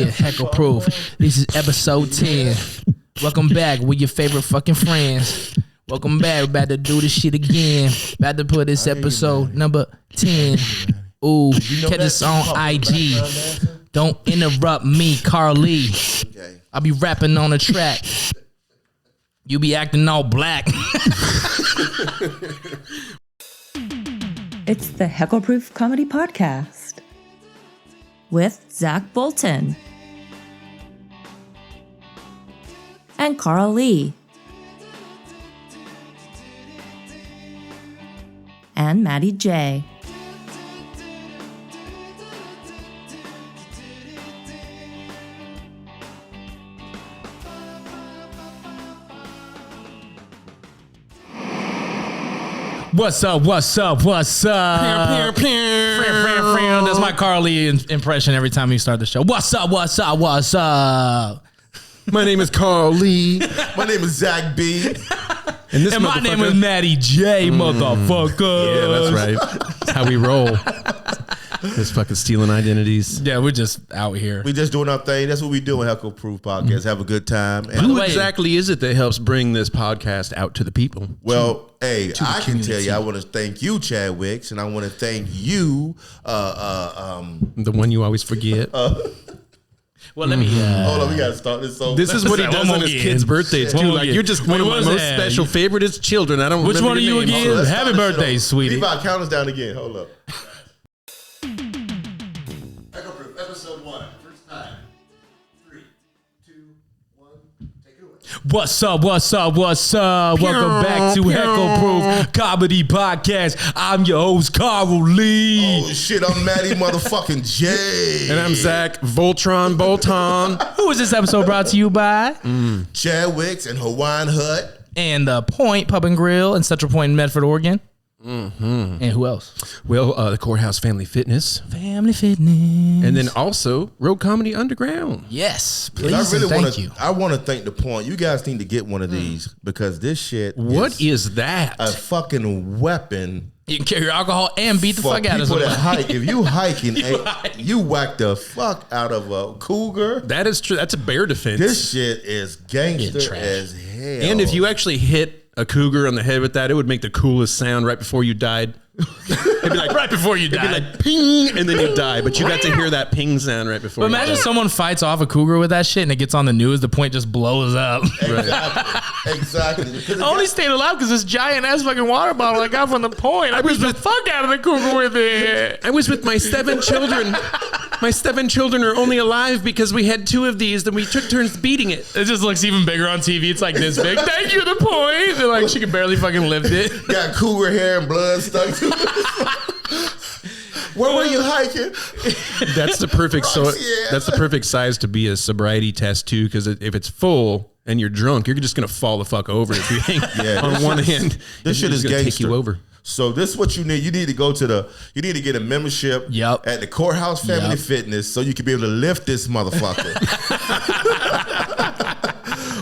Heckleproof. This is episode 10. Welcome back with your favorite fucking friends. Welcome back. We're about to do this shit again. About to put this episode number 10. Ooh, catch us on IG. Don't interrupt me, Carly. I'll be rapping on the track. You be acting all black. It's the Heckleproof Comedy Podcast with Zach Bolton and Carl Lee and Matty J. What's up? That's my Carly impression every time we start the show. What's up? My name is Carl Lee. My name is Zach B. And my name is Matty J, motherfucker. Yeah, that's right. That's how we roll. Just fucking stealing identities. Yeah, we're just out here. We just doing our thing. That's what we do in Heckleproof Podcast. Have a good time. And Who exactly is it that helps bring this podcast out to the people? Well, I can tell you, I want to thank you, Chad Wicks, and I want to thank you, The one you always forget. Well, let me. Hold on, we gotta start this over. This is what he does on his kids' birthdays too. Like you're just one of my most special favorite is children. I don't. Which remember one are you your name. again? Happy birthday, sweetie. Levi, count us down again. Hold up. Heckleproof, episode 1, first time. 3, 2, 1, take it away. What's up? Welcome back to Heckleproof Comedy Podcast. I'm your host, Carl Lee. Oh shit, I'm Matty motherfucking J. And I'm Zach Voltron Bolton. Who is this episode brought to you by? Chad Wicks and Hawaiian Hut. And the Point Pub and Grill in Central Point in Medford, Oregon. And who else? Well, the Courthouse Family Fitness. Family Fitness. And then also Road Comedy Underground. Yes, please. I really thank you. I want to thank the Point. You guys need to get one of these because this shit. What is that? A fucking weapon. You can carry your alcohol and beat the fuck out of people someone. that hike. If you hiking, you whack the fuck out of a cougar. That is true. That's a bear defense. This shit is gangster trash. as hell. And if you actually hit a cougar on the head with that, it would make the coolest sound right before you died. It'd be like Right before you it'd be died. like ping, and then you die. But you got to hear that ping sound right before. But you imagine die. someone fights off a cougar with that shit and it gets on the news. The Point just blows up. exactly. I only stayed alive because this giant ass fucking water bottle I got from the Point. I beat the fuck out of the cougar with it. I was with my 7 children. My 7 children are only alive because we had 2 of these. Then we took turns beating it. It just looks even bigger on TV. It's like this big. Thank you, the Point. They're like, she can barely fucking lift it. Got cougar hair and blood stuck to it. Where were you hiking? That's the perfect Yeah. That's the perfect size to be a sobriety test too. Because if it's full and you're drunk, you're just gonna fall the fuck over if you hang on one hand. This shit is gonna gangster. take you over. So this is what you need. You need to you need to get a membership at the Courthouse Family Fitness so you can be able to lift this motherfucker.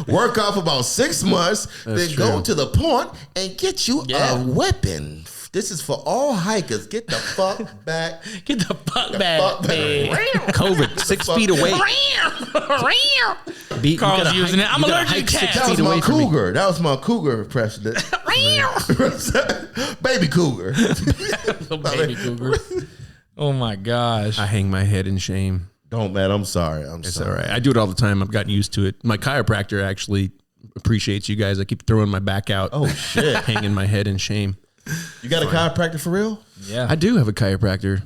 Work out for about 6 months, then go to the Point and get you a weapon. This is for all hikers. Get the fuck back. Get the fuck back, man. COVID 6 feet away. Carl's using it. I'm allergic to cats. That was my cougar. That was my cougar precedent. Baby cougar. Baby cougar. Oh my gosh. I hang my head in shame. Don't, man. I'm sorry. It's all right. I do it all the time. I've gotten used to it. My chiropractor actually appreciates you guys. I keep throwing my back out. Oh shit. Hanging my head in shame. You got a chiropractor for real? Yeah. I do have a chiropractor.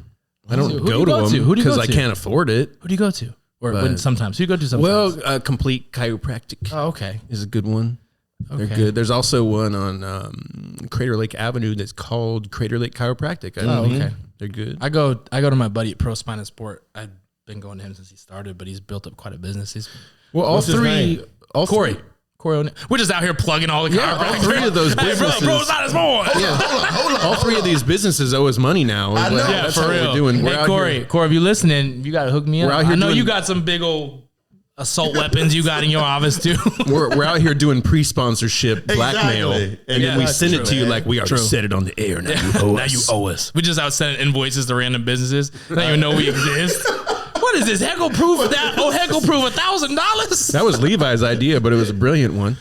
I don't Who go do to you go to? him Who do you because go I to? can't afford it. Who do you go to? Or sometimes. Who do you go to sometimes? Well, Complete Chiropractic Oh, okay. is a good one. They're Okay. good. There's also one on Crater Lake Avenue that's called Crater Lake Chiropractic. Okay. They're good. I go to my buddy at Pro Spine and Sport. I've been going to him since he started, but he's built up quite a business. What's his name? Corey. We're just out here plugging all the chiropractors. All 3 of those businesses. Hey, bro's not as more. Yeah. All 3 of these businesses owe us money now. I know. Yeah, That's for how real. we're doing. We're Hey, out Corey, here. if you listening, you got to hook me up. We're out here I know doing- you got some big old assault weapons you got in your office too. We're out here doing pre-sponsorship blackmail, Exactly. and then we That's send it true, to you man. like we already said it on the air. Now you owe us. Now you owe us. We just out sending invoices to random businesses. They don't even know we exist. What What is this? Heckleproof? Heckleproof $1,000? That was Levi's idea, but it was a brilliant one.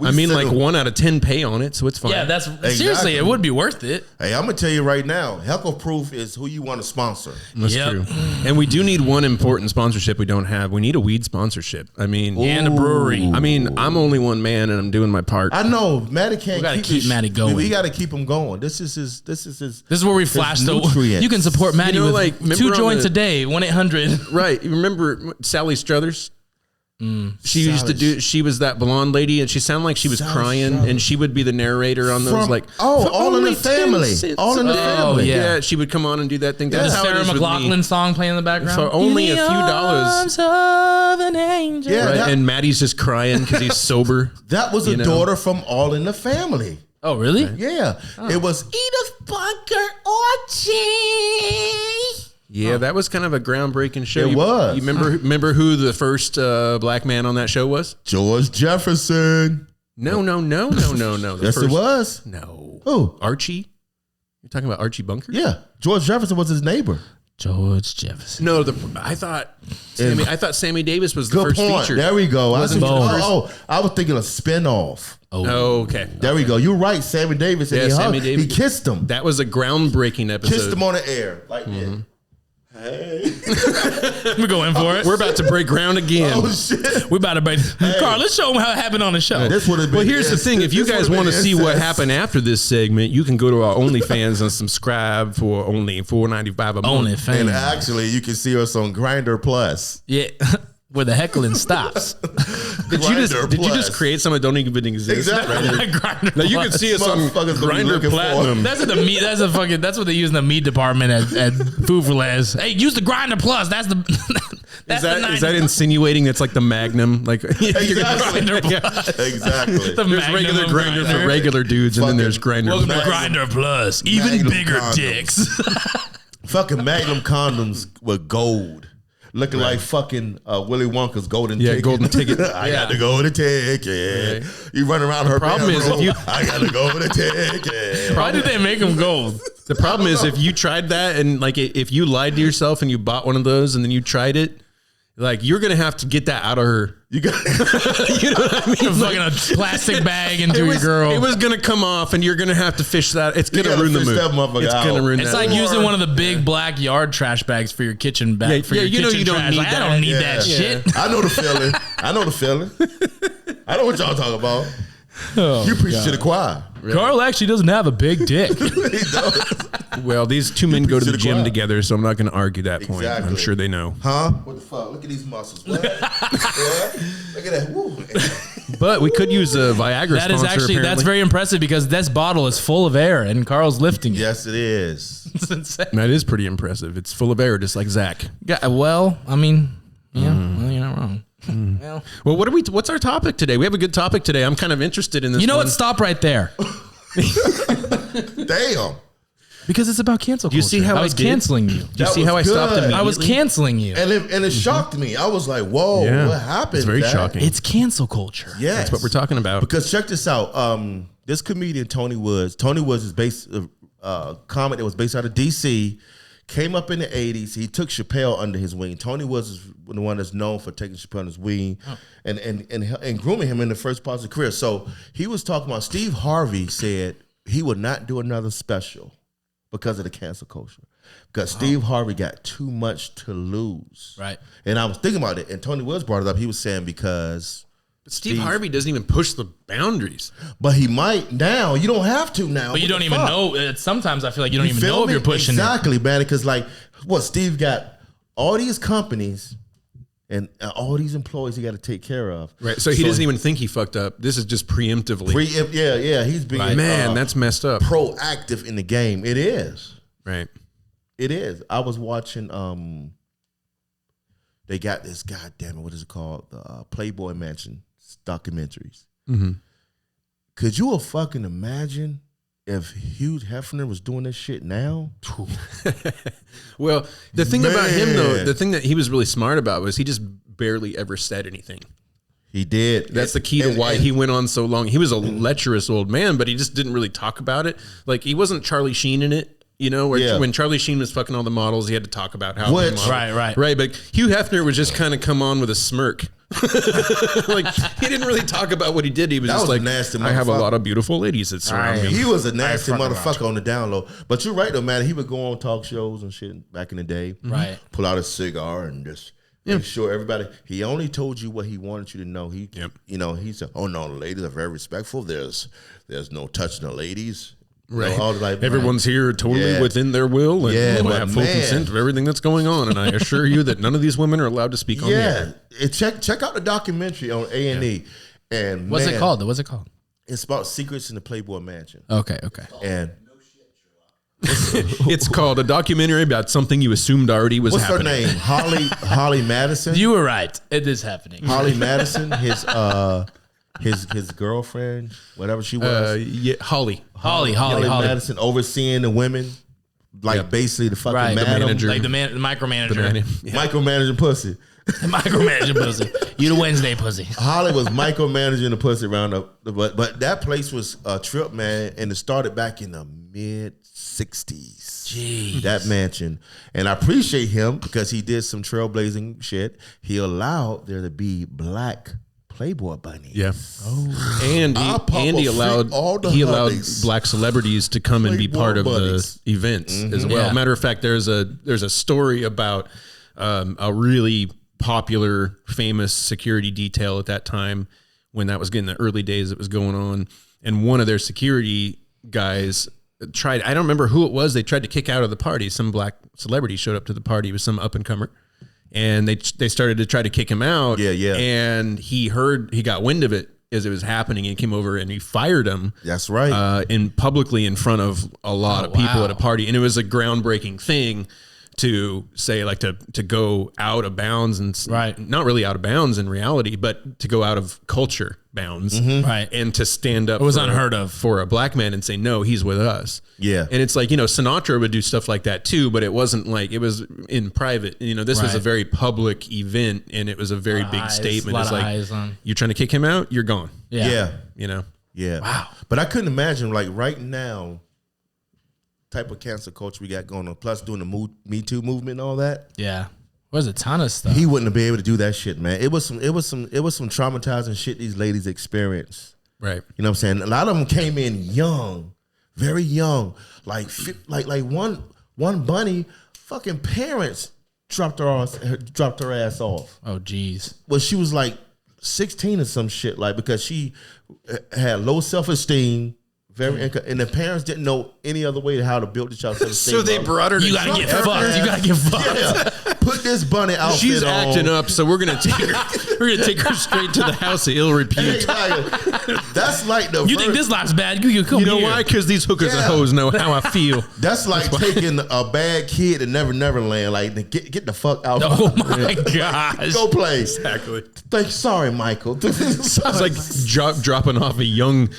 I mean, like 1 out of 10 pay on it, so it's fine. Yeah, seriously, it would be worth it. Hey, I'm gonna tell you right now, Heckleproof is who you want to sponsor. That's true. And we do need one important sponsorship we don't have. We need a weed sponsorship. I mean, and a brewery. I mean, I'm only one man, and I'm doing my part. I know Matty can't. We gotta keep Matty going. We gotta keep him going. This is his. This is where we flash the. You can support Matty with like 2 joints a day. 1-800. Right. You remember Sally Struthers? She used to do. She was that blonde lady, and she sounded like she was crying, and she would be the narrator on those. All in the family. All in the family. Yeah, she would come on and do that thing. There's a Sarah McLachlan song playing in the background for only a few dollars. Of an angel. Yeah, right? And Maddie's just crying because he's sober. That was a daughter from All in the Family. Oh, really? Yeah, it was Edith Bunker Orchie. Yeah, that was kind of a groundbreaking show. It was. You remember who the first black man on that show was? George Jefferson. No. Yes, it was. No. Who? Archie? You're talking about Archie Bunker? Yeah, George Jefferson was his neighbor. George Jefferson. No, I thought Sammy Davis was the Good first point. feature. There we go. I was Wasn't thinking a spinoff. Oh, okay. There we go. You're right. Sammy Davis. And Sammy Davis. He kissed him. That was a groundbreaking episode. Kissed him on the air. Like that. Hey. We're going for it. We're about to break ground again. Oh, shit. We're about to break. Carl, let's show them how it happened on the show. This would have been. Well, here's the thing. If you guys want to see what happened after this segment, you can go to our OnlyFans and subscribe for only $4.95 a month. OnlyFans. And actually, you can see us on Grindr Plus. Yeah. Where the heckling stops. Did you just create something that don't even exist? Exactly. Now you can see us on Grindr Platinum. That's what they use in the meat department at Food for Less. Hey, use the Grindr Plus. That's the. Is that insinuating that's like the Magnum? Like Exactly. There's regular Grindr for regular dudes, and then there's Grindr. Welcome to Grindr Plus. Even Magnum bigger condoms. dicks. Fucking Magnum condoms with gold. Looking like fucking Willy Wonka's golden ticket. Yeah, golden ticket. I got to go with a ticket. Right. You run around her problem is if I got to go with a ticket. Why did they make them gold? The problem is if you tried that and like if you lied to yourself and you bought one of those and then you tried it, like you're gonna have to get that out of her. You know what I mean? Fucking a plastic bag into your girl. It was gonna come off, and you're gonna have to fish that. It's gonna ruin the mood. It's gonna ruin. It's like using one of the big black yard trash bags for your kitchen bag. For your kitchen you don't trash. need like, that. I don't need that shit. I know the feeling. I know what y'all talking about. Oh, you preach to the choir. Really? Carl actually doesn't have a big dick. He does. Well, these two men go to the gym together, so I'm not going to argue that point. Exactly. I'm sure they know. Huh? What the fuck? Look at these muscles. What? Look at that. Woo. But we could use a Viagra That is actually, that's very impressive because this bottle is full of air and Carl's lifting it. Yes, it is. It's insane. That is pretty impressive. It's full of air, just like Zach. Yeah, well, I mean, yeah, well, you're not wrong. Well, what's our topic today? We have a good topic today. I'm kind of interested in this. You know what? Stop right there. Damn. Because it's about cancel culture. Do you see how I was canceling you? Do you see how I stopped immediately? I was canceling you. And it shocked me. I was like, whoa, what happened? It's very shocking. It's cancel culture. Yes. That's what we're talking about. Because check this out. This comedian, Tony Woods is based comic that was based out of DC, came up in the 80s. He took Chappelle under his wing. Tony Woods is the one that's known for taking Chappelle under his wing and grooming him in the first part of his career. So he was talking about Steve Harvey said he would not do another special because of the cancel culture. Because Steve Harvey got too much to lose. Right. And I was thinking about it, and Tony Woods brought it up. He was saying because But Steve Harvey doesn't even push the boundaries. But he might now. You don't have to now. But you don't even know. Sometimes I feel like you don't even know if you're pushing exactly, man. Because like, what Steve got all these companies and all these employees he got to take care of. Right. So he doesn't even think he fucked up. This is just preemptively. Yeah. He's being man, that's messed up. Proactive in the game. It is. Right. It is. I was watching. They got this. God damn it! What is it called? The Playboy Mansion documentaries. Mm-hmm. Could you fucking imagine if Hugh Hefner was doing this shit now? Well, the thing about him though, the thing that he was really smart about was he just barely ever said anything. He did. That's the key to why he went on so long. He was a lecherous old man, but he just didn't really talk about it. Like he wasn't Charlie Sheen in it. You know, when Charlie Sheen was fucking all the models, he had to talk about how Which- the model, Right. right. But Hugh Hefner was just kind of come on with a smirk. Like he didn't really talk about what he did. He was That just was a like, nasty I have a motherfucker. lot of beautiful ladies that surround me. He was a nasty fucking motherfucker on the down low. But you're right though, man. He would go on talk shows and shit back in the day. Right. Pull out a cigar and just make sure everybody. He only told you what he wanted you to know. He said, "Oh no, the ladies are very respectful. There's no touching the ladies." Right. All like, Everyone's here totally within their will and will but have full man. consent of everything that's going on. And I assure you that none of these women are allowed to speak on the air. Check out the documentary on A&E. And What's man, it called? What's it called? It's about secrets in the Playboy Mansion. Okay. And It's called a documentary about something you assumed already was what's happening. her name? Holly Madison. You were right. It is happening. Holly Madison. His girlfriend, whatever she was. Holly. Holly. Madison overseeing the women, like basically the fucking Right, the madam, manager. Like the micromanager. micromanaging pussy. Micromanaging pussy. You the Wednesday pussy. Holly was micromanaging the pussy around but that place was a trip, man, and it started back in the mid-60s. Jeez. That mansion. And I appreciate him because he did some trailblazing shit. He allowed there to be black Playboy bunnies. Yeah. And he allowed honeys. black celebrities to come and be Playboy part of bunnies. the events as well. Yeah. Matter of fact, there's a story about a really popular, famous security detail at that time when that was getting the early days that was going on. And one of their security guys tried, I don't remember who it was, they tried to kick out of the party. Some black celebrity showed up to the party with some up and comer. And they started to try to kick him out. Yeah. And he got wind of it as it was happening, and he came over and he fired him. That's right. Publicly in front of a lot of people wow. at a party. And it was a groundbreaking thing to say, like, to go out of bounds and Right. not really out of bounds in reality, but to go out of culture bounds Right. and to stand up. It was unheard of for a black man and say, no, he's with us. Yeah. And it's like, Sinatra would do stuff like that too, but it wasn't like, it was in private. This was a Right. very public event, and it was a very big statement. A lot It's of like, eyes on. you're trying to kick him out, you're gone. Yeah. Yeah. Wow. But I couldn't imagine, like, right now, type of cancel culture we got going on, plus doing the Me Too movement and all that. Yeah. There's a ton of stuff. He wouldn't have been able to do that shit, man. It was some traumatizing shit these ladies experienced. Right. You know what I'm saying? A lot of them came in young, very young. Like one bunny, fucking parents dropped her ass off. Oh, geez. Well, she was like 16 or some shit, like, because she had low self-esteem. And the parents didn't know any other way how to build the child's self-esteem. So they brought her to You gotta get fucked. You gotta get fucked. Yeah. Put this bunny outfit She's on. acting up, so we're gonna take her. We're gonna take her straight to the house of ill repute. That's like the You think this life's bad? You come You know here. why? Because these hookers and Yeah. hoes know how I feel. That's like taking a bad kid to Neverland. Like, get the fuck out. Oh my gosh. Go play. Exactly. Sorry, Michael. It's like dropping off a young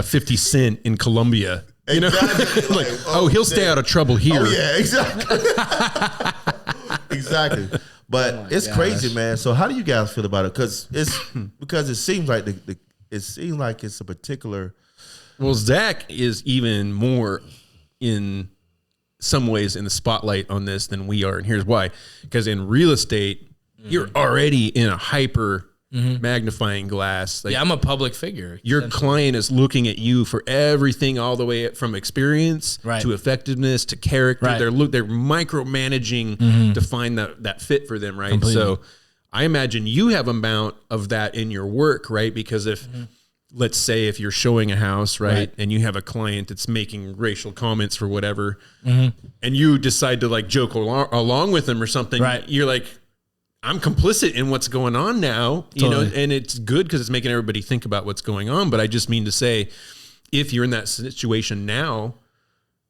50 Cent in Colombia. Exactly. Like, oh, he'll stay out of trouble here. Oh yeah, exactly. Exactly. But it's crazy, man. So how do you guys feel about it? Because it seems like it's a particular. Well, Zach is even more in some ways in the spotlight on this than we are, and here's why. Because in real estate, you're already in a hyper magnifying glass. Like, Yeah, I'm a public figure. your client is looking at you for everything, all the way from experience Right. to effectiveness to character. Right. They're micromanaging to find that fit for them, right? Completely. So I imagine you have amount of that in your work, right? Because if let's say if you're showing a house, right, and you have a client that's making racial comments for whatever, and you decide to like joke along with them or something, Right. you're like, I'm complicit in what's going on now, Totally. and it's good because it's making everybody think about what's going on. But I just mean to say, if you're in that situation now,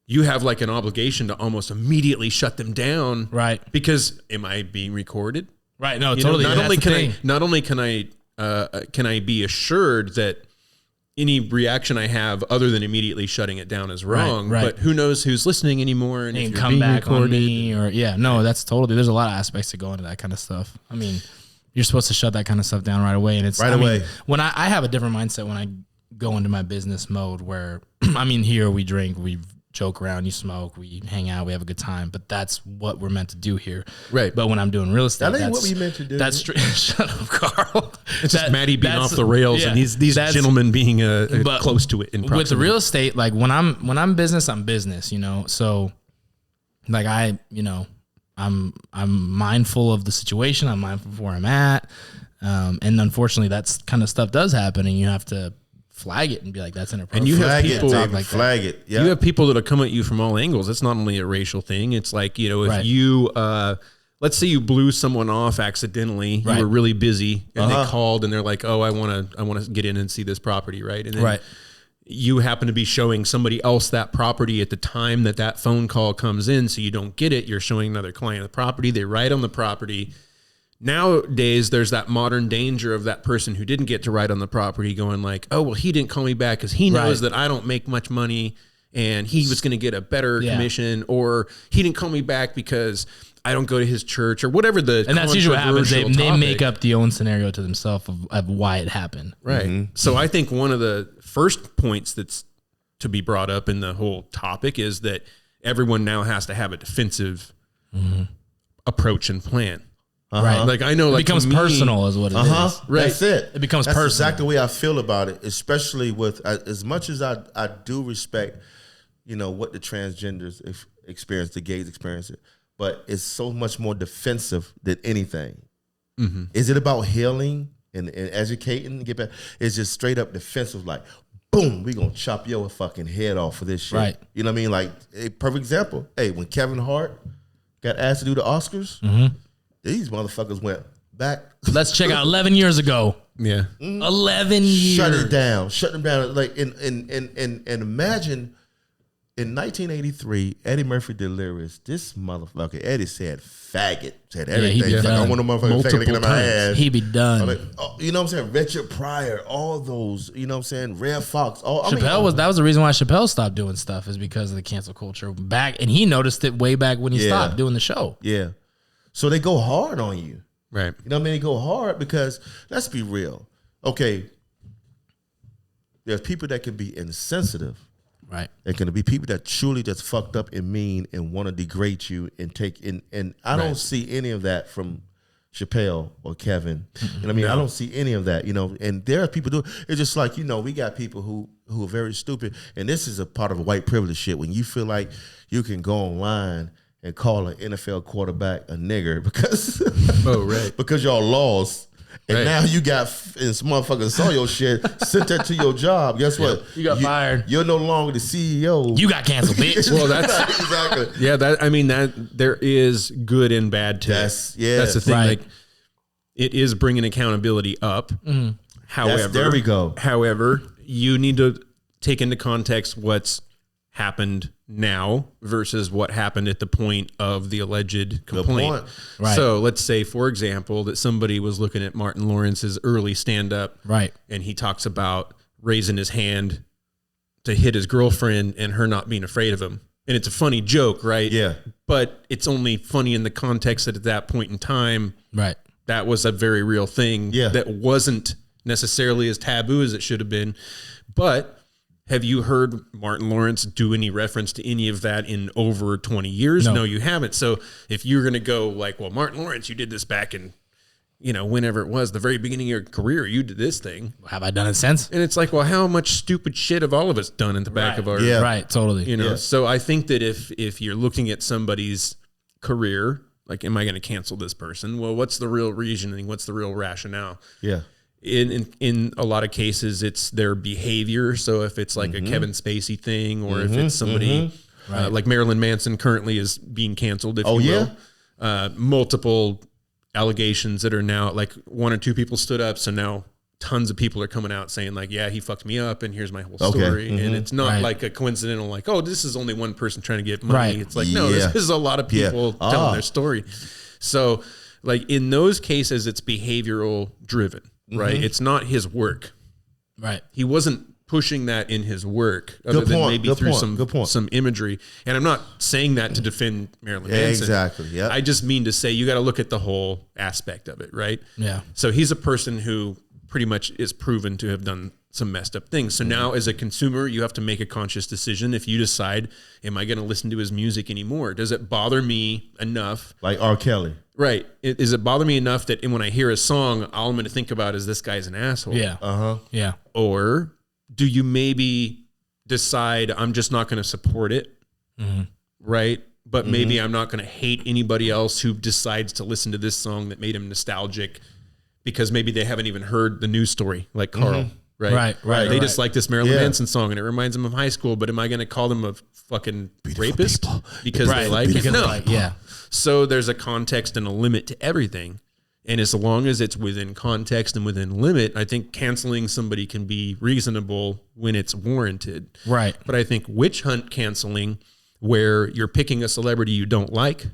you have like an obligation to almost immediately shut them down, Right. Because am I being recorded? Right. No, You know, totally. not only That's can I be assured that any reaction I have other than immediately shutting it down is wrong, right. but who knows who's listening anymore, and they if can you're come being back on recorded. me or that's totally. There's a lot of aspects to go into that kind of stuff. I mean, you're supposed to shut that kind of stuff down right away, and it's Right away. When I have a different mindset when I go into my business mode, where here we drink, we joke around, you smoke, we hang out, we have a good time. But that's what we're meant to do here. Right. But when I'm doing real estate, That ain't what we meant to do. That's shut up, Carl. It's just Matty being off the rails and these gentlemen being close to it in proximity. With the real estate, like when I'm business, I'm business, you know. So like I'm mindful of the situation. I'm mindful of where I'm at. And unfortunately that's kind of stuff does happen and you have to flag it and be like, that's inappropriate. And you have people flag it. Yeah. You have people that'll come at you from all angles. It's not only a racial thing. It's like, you know, if you, let's say you blew someone off accidentally, you were really busy and they called and they're like, oh, I want to get in and see this property. Right. And then you happen to be showing somebody else that property at the time that phone call comes in. So you don't get it. You're showing another client the property. They write on the property. Nowadays, there's that modern danger of that person who didn't get to write on the property going like, oh, well, he didn't call me back because he knows that I don't make much money and he was going to get a better commission, or he didn't call me back because I don't go to his church or whatever the And that's usually what happens. They make up the own scenario to themselves of why it happened. Right. Mm-hmm. So I think one of the first points that's to be brought up in the whole topic is that everyone now has to have a defensive approach and plan. Right. Like I know, like it becomes personal is what it is. Right. That's it. It becomes That's personal. exactly the way I feel about it, especially with as much as I do respect, you know, what the transgenders experience, the gays experience it, but it's so much more defensive than anything. Mm-hmm. Is it about healing and educating? Get back? It's just straight up defensive, like, boom, we gonna chop your fucking head off for this shit. Right. You know what I mean? Like a perfect example. Hey, when Kevin Hart got asked to do the Oscars, these motherfuckers went back. Let's check out 11 years ago. Yeah. 11 years. Shut them down. Like and imagine in 1983, Eddie Murphy Delirious, this motherfucker, Eddie said faggot, said everything. He'd be Like, I done. want a motherfucking faggot to get in my ass. He'd be done. Like, you know what I'm saying? Richard Pryor, all those, you know what I'm saying? Red Fox. That was the reason why Chappelle stopped doing stuff, is because of the cancel culture back, and he noticed it way back when he stopped doing the show. Yeah. So they go hard on you. Right. You know what I mean? They go hard because, let's be real. Okay, there's people that can be insensitive. Right. There can be people that truly just fucked up and mean and want to degrade you and take in. And I don't see any of that from Chappelle or Kevin. You know what I mean? I don't see any of that, you know. And there are people do. It's just like, you know, we got people who are very stupid. And this is a part of white privilege shit. When you feel like you can go online and call an NFL quarterback a nigger because because y'all lost. And now you got, and some motherfuckers saw your shit, sent that to your job. Guess what? You got fired. You're no longer the CEO. You got canceled, bitch. Well, that's exactly. Yeah, that there is good and bad to That's the thing. Right. Like, it is bringing accountability up. However, there we go. However, you need to take into context what's happened now versus what happened at the point of the alleged complaint. Right. So let's say, for example, that somebody was looking at Martin Lawrence's early stand-up, and he talks about raising his hand to hit his girlfriend and her not being afraid of him. And it's a funny joke, right? Yeah. But it's only funny in the context that at that point in time, that was a very real thing that wasn't necessarily as taboo as it should have been. But have you heard Martin Lawrence do any reference to any of that in over 20 years? No, you haven't. So if you're going to go like, well, Martin Lawrence, you did this back in, you know, whenever it was, the very beginning of your career, you did this thing. Have I done it since? And it's like, well, how much stupid shit have all of us done in the back of our... Yeah. Right, totally. You know, so I think that if you're looking at somebody's career, like, am I going to cancel this person? Well, what's the real reasoning? What's the real rationale? Yeah. In a lot of cases, it's their behavior. So if it's like a Kevin Spacey thing, or if it's somebody like Marilyn Manson currently is being canceled, if you will. Multiple allegations that are now, like, one or two people stood up. So now tons of people are coming out saying like, yeah, he fucked me up and here's my whole story. And it's not like a coincidental, like, oh, this is only one person trying to get money. It's like, no, this is a lot of people telling their story. So like in those cases, it's behavioral driven. Right. It's not his work. Right. He wasn't pushing that in his work other than maybe through some imagery. And I'm not saying that to defend Marilyn Manson. Exactly. Yeah. I just mean to say you got to look at the whole aspect of it. Right. Yeah. So he's a person who pretty much is proven to have done some messed up things. So now as a consumer, you have to make a conscious decision. If you decide, am I going to listen to his music anymore? Does it bother me enough? Like R. Kelly. Right. Does it bother me enough that when I hear a song, all I'm going to think about is this guy's an asshole? Yeah. Yeah. Or do you maybe decide I'm just not going to support it? Right. But maybe I'm not going to hate anybody else who decides to listen to this song that made him nostalgic because maybe they haven't even heard the news story like Carl. Right. They just like this Marilyn Manson song and it reminds them of high school, but am I going to call them a fucking rapist because they like it? No. So there's a context and a limit to everything. And as long as it's within context and within limit, I think canceling somebody can be reasonable when it's warranted. Right. But I think witch hunt canceling, where you're picking a celebrity you don't like,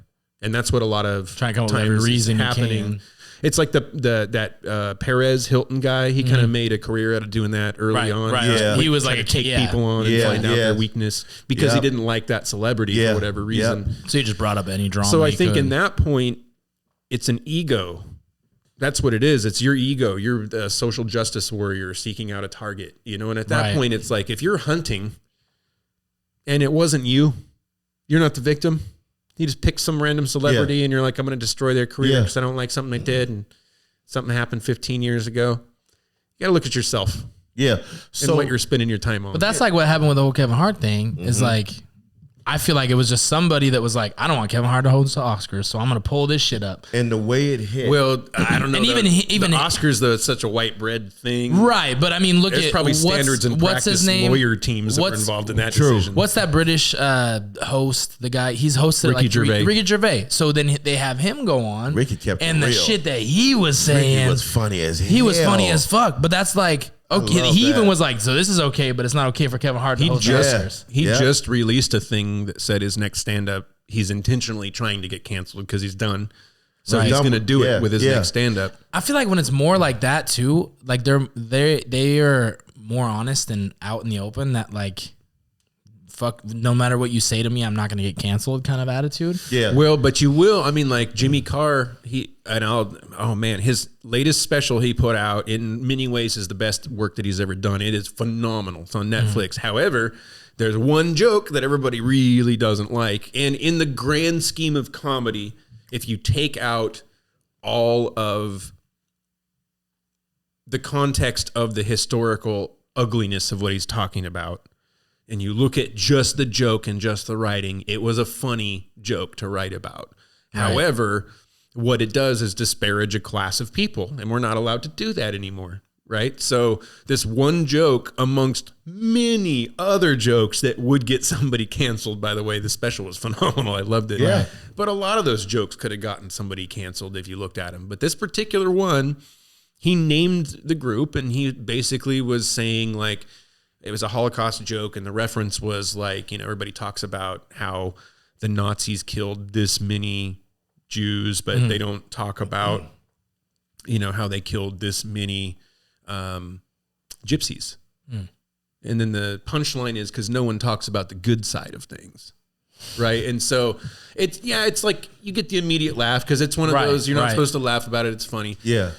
and that's what a lot of trying to come up with every reason happening. It's like that Perez Hilton guy. He kind of made a career out of doing that early on. Right. Yeah. He was like to take people on and find out their weakness because he didn't like that celebrity for whatever reason. So he just brought up any drama. So I think in that point, it's an ego. That's what it is. It's your ego. You're the social justice warrior seeking out a target, and at that point, it's like, if you're hunting and it wasn't you, you're not the victim. You just pick some random celebrity and you're like, I'm going to destroy their career because I don't like something they did and something happened 15 years ago. You got to look at yourself. Yeah. And what you're spending your time on. But that's like what happened with the whole Kevin Hart thing. Is like, I feel like it was just somebody that was like, I don't want Kevin Hart to hold the Oscars, so I'm going to pull this shit up. And the way it hit. Well, I don't know. And even the Oscars, though, it's such a white bread thing. Right. But I mean, look, there's probably standards and practice lawyer teams that were involved in that decision. What's that British host? The guy, he's hosted Ricky Gervais. So then they have him go on. Ricky kept and it the real. Shit that he was saying. Ricky was funny as hell. He was funny as fuck. But that's like, okay, he even was like, so this is okay, but it's not okay for Kevin Hart to host the Oscars. He just released a thing that said his next stand-up, he's intentionally trying to get canceled because he's done. So he's going to do it with his next stand-up. I feel like when it's more like that too, like they are more honest and out in the open, that like, fuck, no matter what you say to me, I'm not going to get canceled kind of attitude. Yeah. Well, but you will. I mean, like Jimmy Carr, his latest special he put out in many ways is the best work that he's ever done. It is phenomenal. It's on Netflix. However, there's one joke that everybody really doesn't like. And in the grand scheme of comedy, if you take out all of the context of the historical ugliness of what he's talking about, and you look at just the joke and just the writing, it was a funny joke to write about. Right. However, what it does is disparage a class of people, and we're not allowed to do that anymore, right? So this one joke amongst many other jokes that would get somebody canceled, by the way, the special was phenomenal. I loved it. Yeah. But a lot of those jokes could have gotten somebody canceled if you looked at them. But this particular one, he named the group, and he basically was saying, like, it was a Holocaust joke, and the reference was like, everybody talks about how the Nazis killed this many Jews, but they don't talk about, how they killed this many gypsies. And then the punchline is because no one talks about the good side of things. Right. And so it's like you get the immediate laugh because it's one of those, you're not supposed to laugh about it. It's funny. Yeah.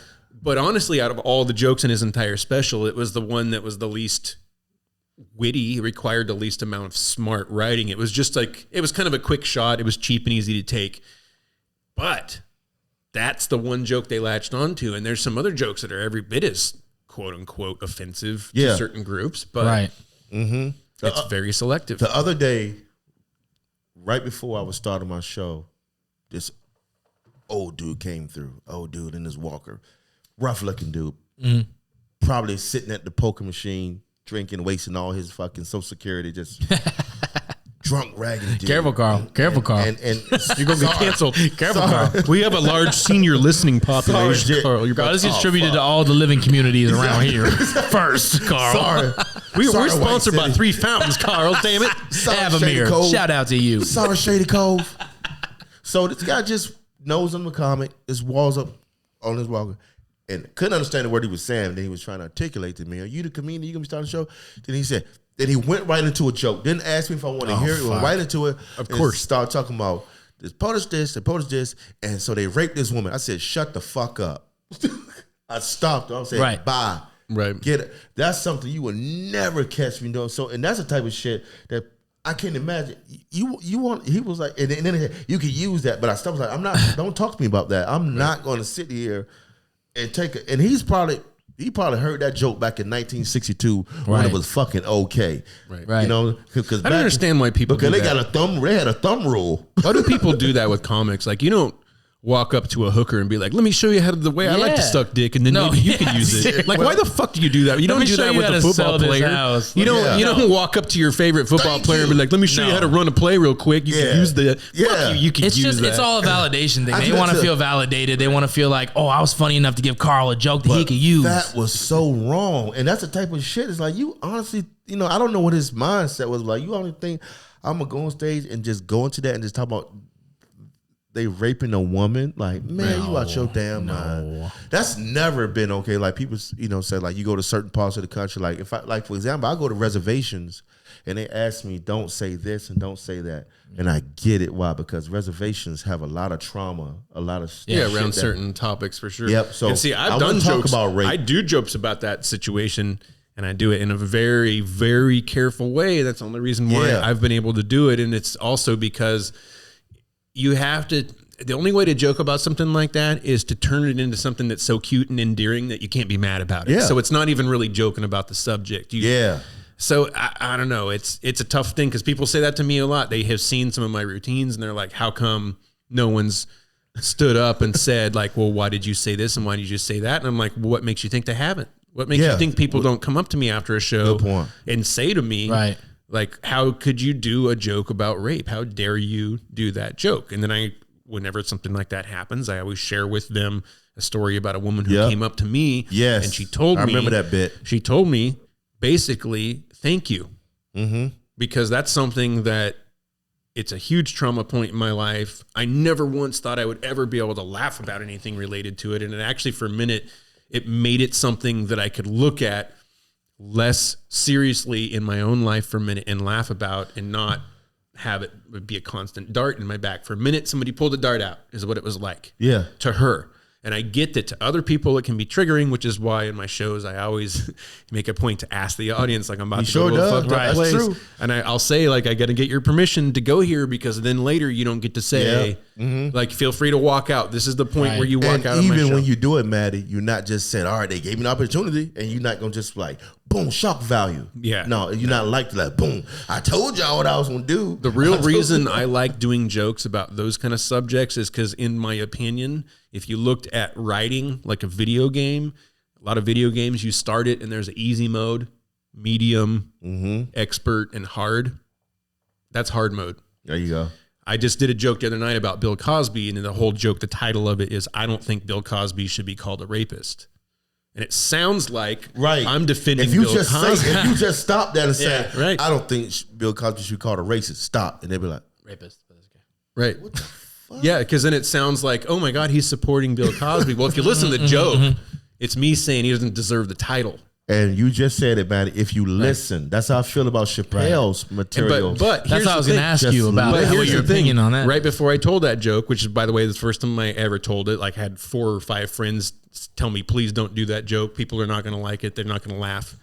But honestly, out of all the jokes in his entire special, it was the one that was the least witty, required the least amount of smart writing. It was just like, it was kind of a quick shot. It was cheap and easy to take. But that's the one joke they latched onto. And there's some other jokes that are every bit as quote unquote offensive to certain groups, but it's very selective. The other day, right before I was starting my show, this old dude came through. Old dude in his walker. Rough looking dude. Probably sitting at the poker machine, drinking, wasting all his fucking Social Security, just drunk, raggedy dude. Careful, Carl. Careful, Carl. And you're going to be canceled. Careful, Carl. We have a large senior listening population, Carl. This is attributed to all the living communities around here. First, Carl. We're sponsored by 3 Fountains, Carl. Damn it. Avamere. Shout out to you. Sorry, Shady Cove. So this guy just knows I'm a comic. His walls up on his walker. And couldn't understand the word he was saying. Then he was trying to articulate to me, are you the comedian? You going to be starting the show? Then he said, then he went right into a joke. Didn't ask me if I want to hear it. Went right into it. Of course. Started talking about, this POTUS this, and POTUS this. And so they raped this woman. I said, shut the fuck up. I stopped. I said, bye. Right. Get it? That's something you will never catch me doing. So, and that's the type of shit that I can't imagine. You want? He was like, and then you can use that, but I still was like, I'm not. Don't talk to me about that. I'm not going to sit here and take it. And he probably heard that joke back in 1962 when it was fucking okay. Right. You know, because I don't understand why people do they that. got a thumb. They had a thumb rule. Why do people do that with comics? Like, you don't walk up to a hooker and be like, let me show you how to the way I like to suck dick, and then maybe you can use it. Like, why the fuck do you do that? You don't do that with a football player. You don't walk up to your favorite football player and be like, let me show you how to run a play real quick. You can use the you can use that. It's all a validation thing. They want to feel validated. They want to feel like, oh, I was funny enough to give Carl a joke that he could use. That was so wrong. And that's the type of shit. It's like, you honestly, I don't know what his mindset was like. You only think I'm gonna go on stage and just go into that and just talk about they raping a woman. Like, man, you out your damn mind. That's never been okay. Like, people, say, like, you go to certain parts of the country. Like, if I, like, for example, I go to reservations and they ask me, don't say this and don't say that. And I get it. Why? Because reservations have a lot of trauma, a lot of stuff. Around certain topics for sure. Yep. So, and see, I've done jokes about rape. I do jokes about that situation, and I do it in a very, very careful way. That's the only reason why I've been able to do it. And it's also because you have to, the only way to joke about something like that is to turn it into something that's so cute and endearing that you can't be mad about it. Yeah. So it's not even really joking about the subject. So I don't know. It's a tough thing because people say that to me a lot. They have seen some of my routines and they're like, how come no one's stood up and said like, well, why did you say this? And why did you say that? And I'm like, well, what makes you think they haven't? What makes you think people don't come up to me after a show and say to me, like, how could you do a joke about rape? How dare you do that joke? And then whenever something like that happens, I always share with them a story about a woman who came up to me. Yes. And she told me. I remember that bit. She told me, basically, thank you. Mm-hmm. Because that's something that it's a huge trauma point in my life. I never once thought I would ever be able to laugh about anything related to it. And it actually, for a minute, it made it something that I could look at less seriously in my own life for a minute and laugh about and not have it be a constant dart in my back. For a minute, somebody pulled a dart out is what it was like to her. And I get that to other people it can be triggering, which is why in my shows I always make a point to ask the audience, like, I'm about to go to a fucked up place. True. And I'll say, like, I got to get your permission to go here, because then later you don't get to say, like, feel free to walk out. This is the point where you walk out of my show. Even when you do it, Matty, you're not just saying, all right, they gave me an opportunity, and you're not going to just like, boom, shock value. Yeah. No, you're not like that. Boom, I told y'all what I was going to do. The real reason I like doing jokes about those kind of subjects is because, in my opinion, if you looked at writing like a video game, a lot of video games, you start it and there's an easy mode, medium, expert, and hard. That's hard mode. There you go. I just did a joke the other night about Bill Cosby, and the whole joke, the title of it is, I don't think Bill Cosby should be called a rapist. And it sounds like I'm defending Bill Cosby. If you just stop that and say, I don't think Bill Cosby should be called a racist, stop. And they'd be like, rapist. Right. What the fuck? Yeah, because then it sounds like, oh my God, he's supporting Bill Cosby. Well, if you listen to the joke, it's me saying he doesn't deserve the title. And you just said it, man. If you listen, that's how I feel about Chappelle's material. But that's what I was going to ask you about. What your opinion on that? Right before I told that joke, which is, by the way, the first time I ever told it, like, I had 4 or 5 friends tell me, please don't do that joke. People are not going to like it. They're not going to laugh.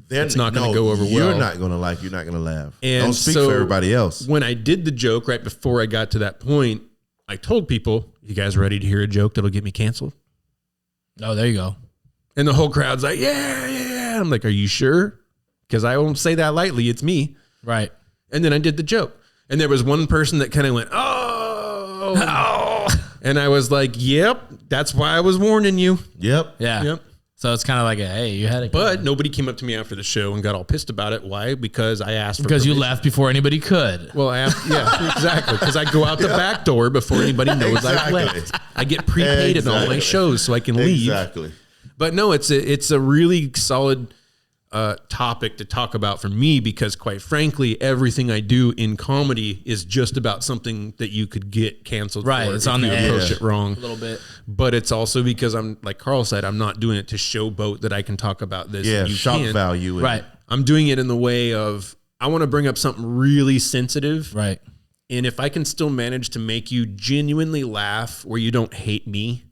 It's not going to go over well. You're not going to like. You're not going to laugh. And don't speak for everybody else. When I did the joke right before I got to that point, I told people, you guys ready to hear a joke that'll get me canceled? Oh, there you go. And the whole crowd's like, yeah. I'm like, are you sure? Because I won't say that lightly. It's me. Right. And then I did the joke. And there was one person that kind of went, oh. And I was like, yep, that's why I was warning you. Yep. Yeah. Yep. So it's kind of like, hey, you had it. But nobody came up to me after the show and got all pissed about it. Why? Because I asked for Because you left before anybody could. Well, exactly. Because I go out the back door before anybody knows I left. I get prepaid in all my shows so I can leave. Exactly. But no, it's a really solid topic to talk about for me, because quite frankly, everything I do in comedy is just about something that you could get canceled for. It's on the edge. Approach it wrong a little bit. But it's also because I'm, like Carl said, I'm not doing it to showboat that I can talk about this. Yeah, shock value. Right. I'm doing it in the way of, I want to bring up something really sensitive. Right. And if I can still manage to make you genuinely laugh where you don't hate me,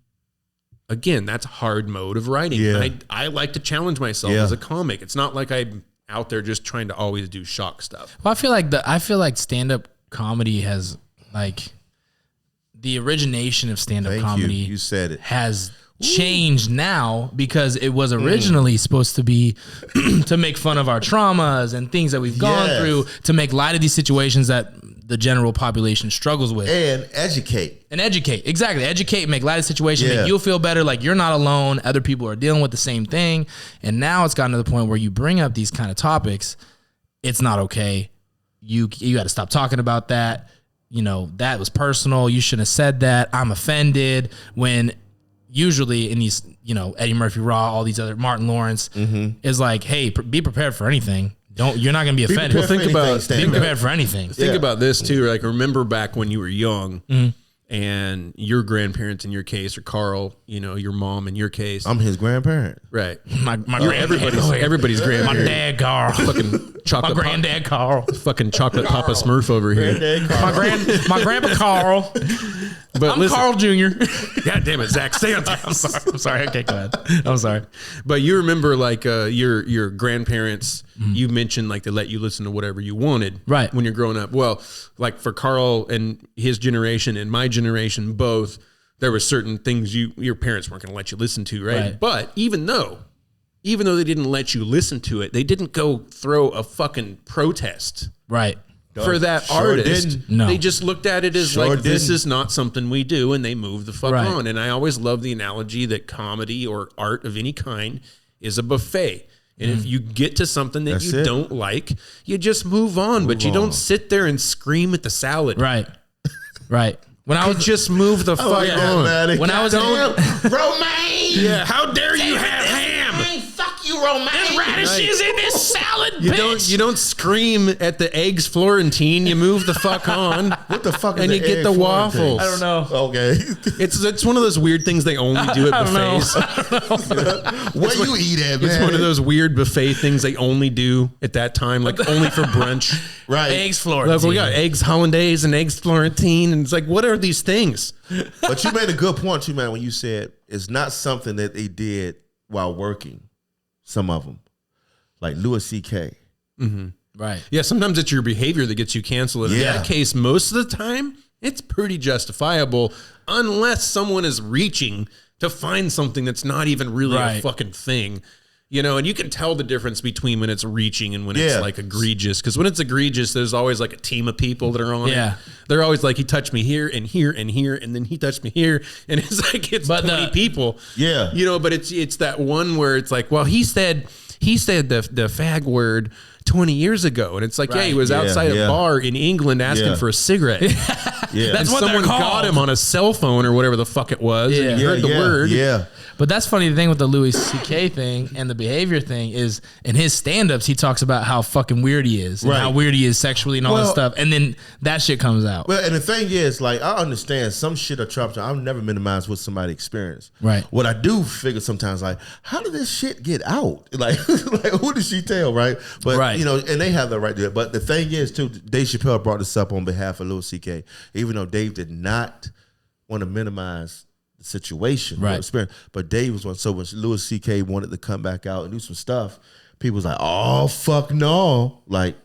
again, that's a hard mode of writing. Yeah. I like to challenge myself as a comic. It's not like I'm out there just trying to always do shock stuff. Well, I feel like stand-up comedy has like the origination of stand-up comedy. You said it. Has changed now because it was originally supposed to be to make fun of our traumas and things that we've gone through, to make light of these situations that the general population struggles with, and educate. Exactly. Educate, make light of situations, make you feel better, like you're not alone, other people are dealing with the same thing. And now it's gotten to the point where you bring up these kind of topics, it's not okay. You got to stop talking about that. That was personal. You shouldn't have said that. I'm offended. When usually in these, Eddie Murphy Raw, all these other, Martin Lawrence is like, hey, be prepared for anything. You're not going to be offended. Well, be prepared for anything. Think about this too. Like, remember back when you were young and your grandparents in your case, or Carl, your mom in your case. I'm his grandparent. Right. My Everybody's grandparent. My dad Carl. Fucking chocolate. My granddad Carl. Fucking chocolate Papa Smurf over here. My grandpa Carl. But I'm Carl Jr. God damn it, Zach, stay on top. I'm sorry. Okay, go ahead. I'm sorry. But you remember, like, your grandparents, you mentioned, like, they let you listen to whatever you wanted when you're growing up. Well, like, for Carl and his generation and my generation both, there were certain things your parents weren't going to let you listen to, right? But even though they didn't let you listen to it, they didn't go throw a fucking protest. Right. For that artist. No. They just looked at it as this is not something we do, and they moved the fuck on. And I always love the analogy that comedy or art of any kind is a buffet. And if you get to something that you don't like, you just move on. But you don't sit there and scream at the salad. Right. When I was just move the fuck on. Maddie. When I was Romaine. Yeah. How dare you have ham? Fuck you, Romaine. There's radishes in this salad, bitch. You don't scream at the eggs Florentine. You move the fuck on. What the fuck? And you get the waffles. I don't know. Okay. It's one of those weird things they only do at buffets. What you eat at, man? It's one of those weird buffet things they only do at that time, like only for brunch. Right. Eggs Florentine. Like, we got eggs hollandaise and eggs Florentine, and it's like, what are these things? But you made a good point too, man, when you said it's not something that they did while working. Some of them, like Louis C.K. Right. Yeah, sometimes it's your behavior that gets you canceled. In that case, most of the time, it's pretty justifiable, unless someone is reaching to find something that's not even really a fucking thing. And you can tell the difference between when it's reaching and when it's like egregious. Because when it's egregious, there's always like a team of people that are on it. They're always like, he touched me here and here and here, and then he touched me here, and it's like it's 20 people. Yeah, but it's that one where it's like, well, he said the fag word 20 years ago, and it's like, he was outside a bar in England asking for a cigarette. That's what someone got him on a cell phone or whatever the fuck it was. And you heard the word. Yeah. But that's funny. The thing with the Louis C.K. thing and the behavior thing is, in his stand-ups, he talks about how fucking weird he is, and how weird he is sexually and all that stuff, and then that shit comes out. Well, and the thing is, like, I understand some shit are trapped. I've never minimized what somebody experienced. Right. What I do figure sometimes, like, how did this shit get out? Like, who did she tell? Right. But and they have the right to do it. But the thing is, too, Dave Chappelle brought this up on behalf of Louis C.K. Even though Dave did not want to minimize situation, experience. But Dave was one. So when Louis C.K. wanted to come back out and do some stuff, people was like, "Oh fuck no!" Like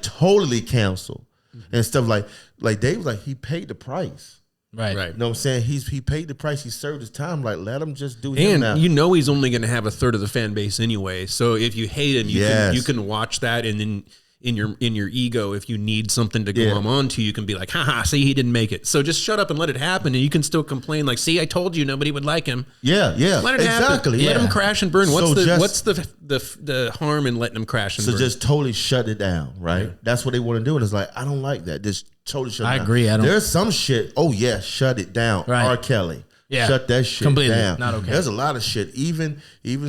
totally canceled and stuff. Like Dave was like, he paid the price. Right. You know what I'm saying? He paid the price. He served his time. Like, let him just do him now. And he's only going to have a third of the fan base anyway. So if you hate him, you can watch that, and then in your ego, if you need something to glom onto, you can be like, haha, see, he didn't make it. So just shut up and let it happen, and you can still complain like, see, I told you nobody would like him. Yeah. Let it happen. Yeah. Let him crash and burn. What's the harm in letting him crash and burn? So just totally shut it down, right? Yeah. That's what they want to do. And it's like, I don't like that. Just totally shut it down. I agree. There's some shit, shut it down. Right. R. Kelly. Yeah. Shut that shit completely down. Not okay. There's a lot of shit. Even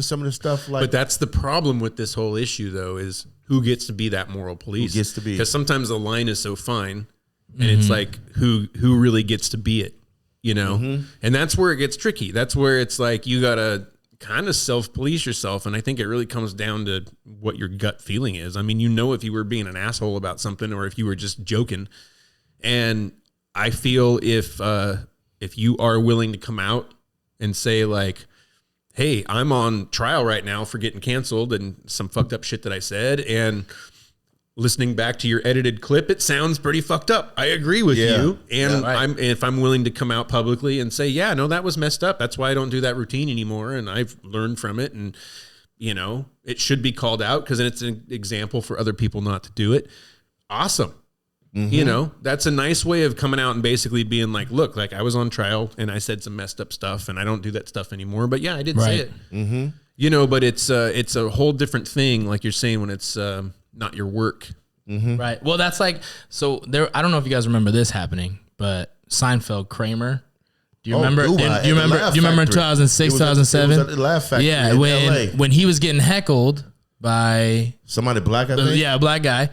some of the stuff like. But that's the problem with this whole issue, though, is who gets to be that moral police? Who gets to be? Because sometimes the line is so fine, and it's like who really gets to be it, And that's where it gets tricky. That's where it's like you gotta kind of self-police yourself, and I think it really comes down to what your gut feeling is. I mean, if you were being an asshole about something, or if you were just joking, and I feel if you are willing to come out and say like, hey, I'm on trial right now for getting canceled and some fucked up shit that I said. And listening back to your edited clip, it sounds pretty fucked up. I agree with you. And if I'm willing to come out publicly and say, yeah, no, that was messed up. That's why I don't do that routine anymore. And I've learned from it. And, you know, it should be called out because it's an example for other people not to do it. Awesome. You know, that's a nice way of coming out and basically being like, look, like I was on trial and I said some messed up stuff and I don't do that stuff anymore. But yeah, I did say it. You know, but it's a whole different thing. Like you're saying when it's not your work. Right. Well, that's like, so there, I don't know if you guys remember this happening, but Seinfeld, Kramer. Do you remember? Do you remember in 2006, 2007? It was at the Laugh Factory in LA. When he was getting heckled by somebody black, I think. Yeah, a black guy.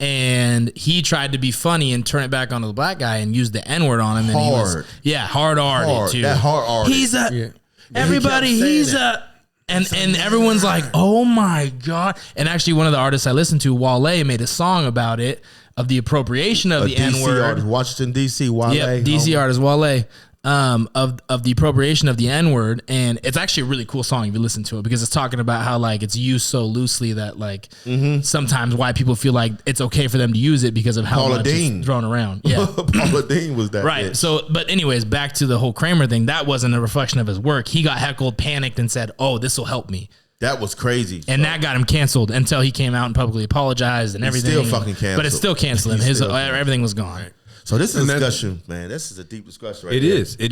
And he tried to be funny and turn it back onto the black guy and use the N-word on him. And he was, hard R too. That hard R. He's a, everybody, he's a, and everyone's like, oh my God. And actually one of the artists I listened to, Wale, made a song about it, of the appropriation of the N-word. artist, Washington, D.C., Wale. Yep, D.C. artist, Wale. Of the appropriation of the N-word, and it's actually a really cool song if you listen to it, because it's talking about how like it's used so loosely that like sometimes white people feel like it's okay for them to use it because of how much it's thrown around. Yeah, Paula Deen was that right. bitch. So, but anyways, back to the whole Kramer thing. That wasn't a reflection of his work. He got heckled, panicked, and said, "Oh, this will help me." That was crazy, and that got him canceled until he came out and publicly apologized and everything. Still fucking canceled, but it's still canceling. His everything was gone. Right. So this is a discussion, man. This is a deep discussion, right? It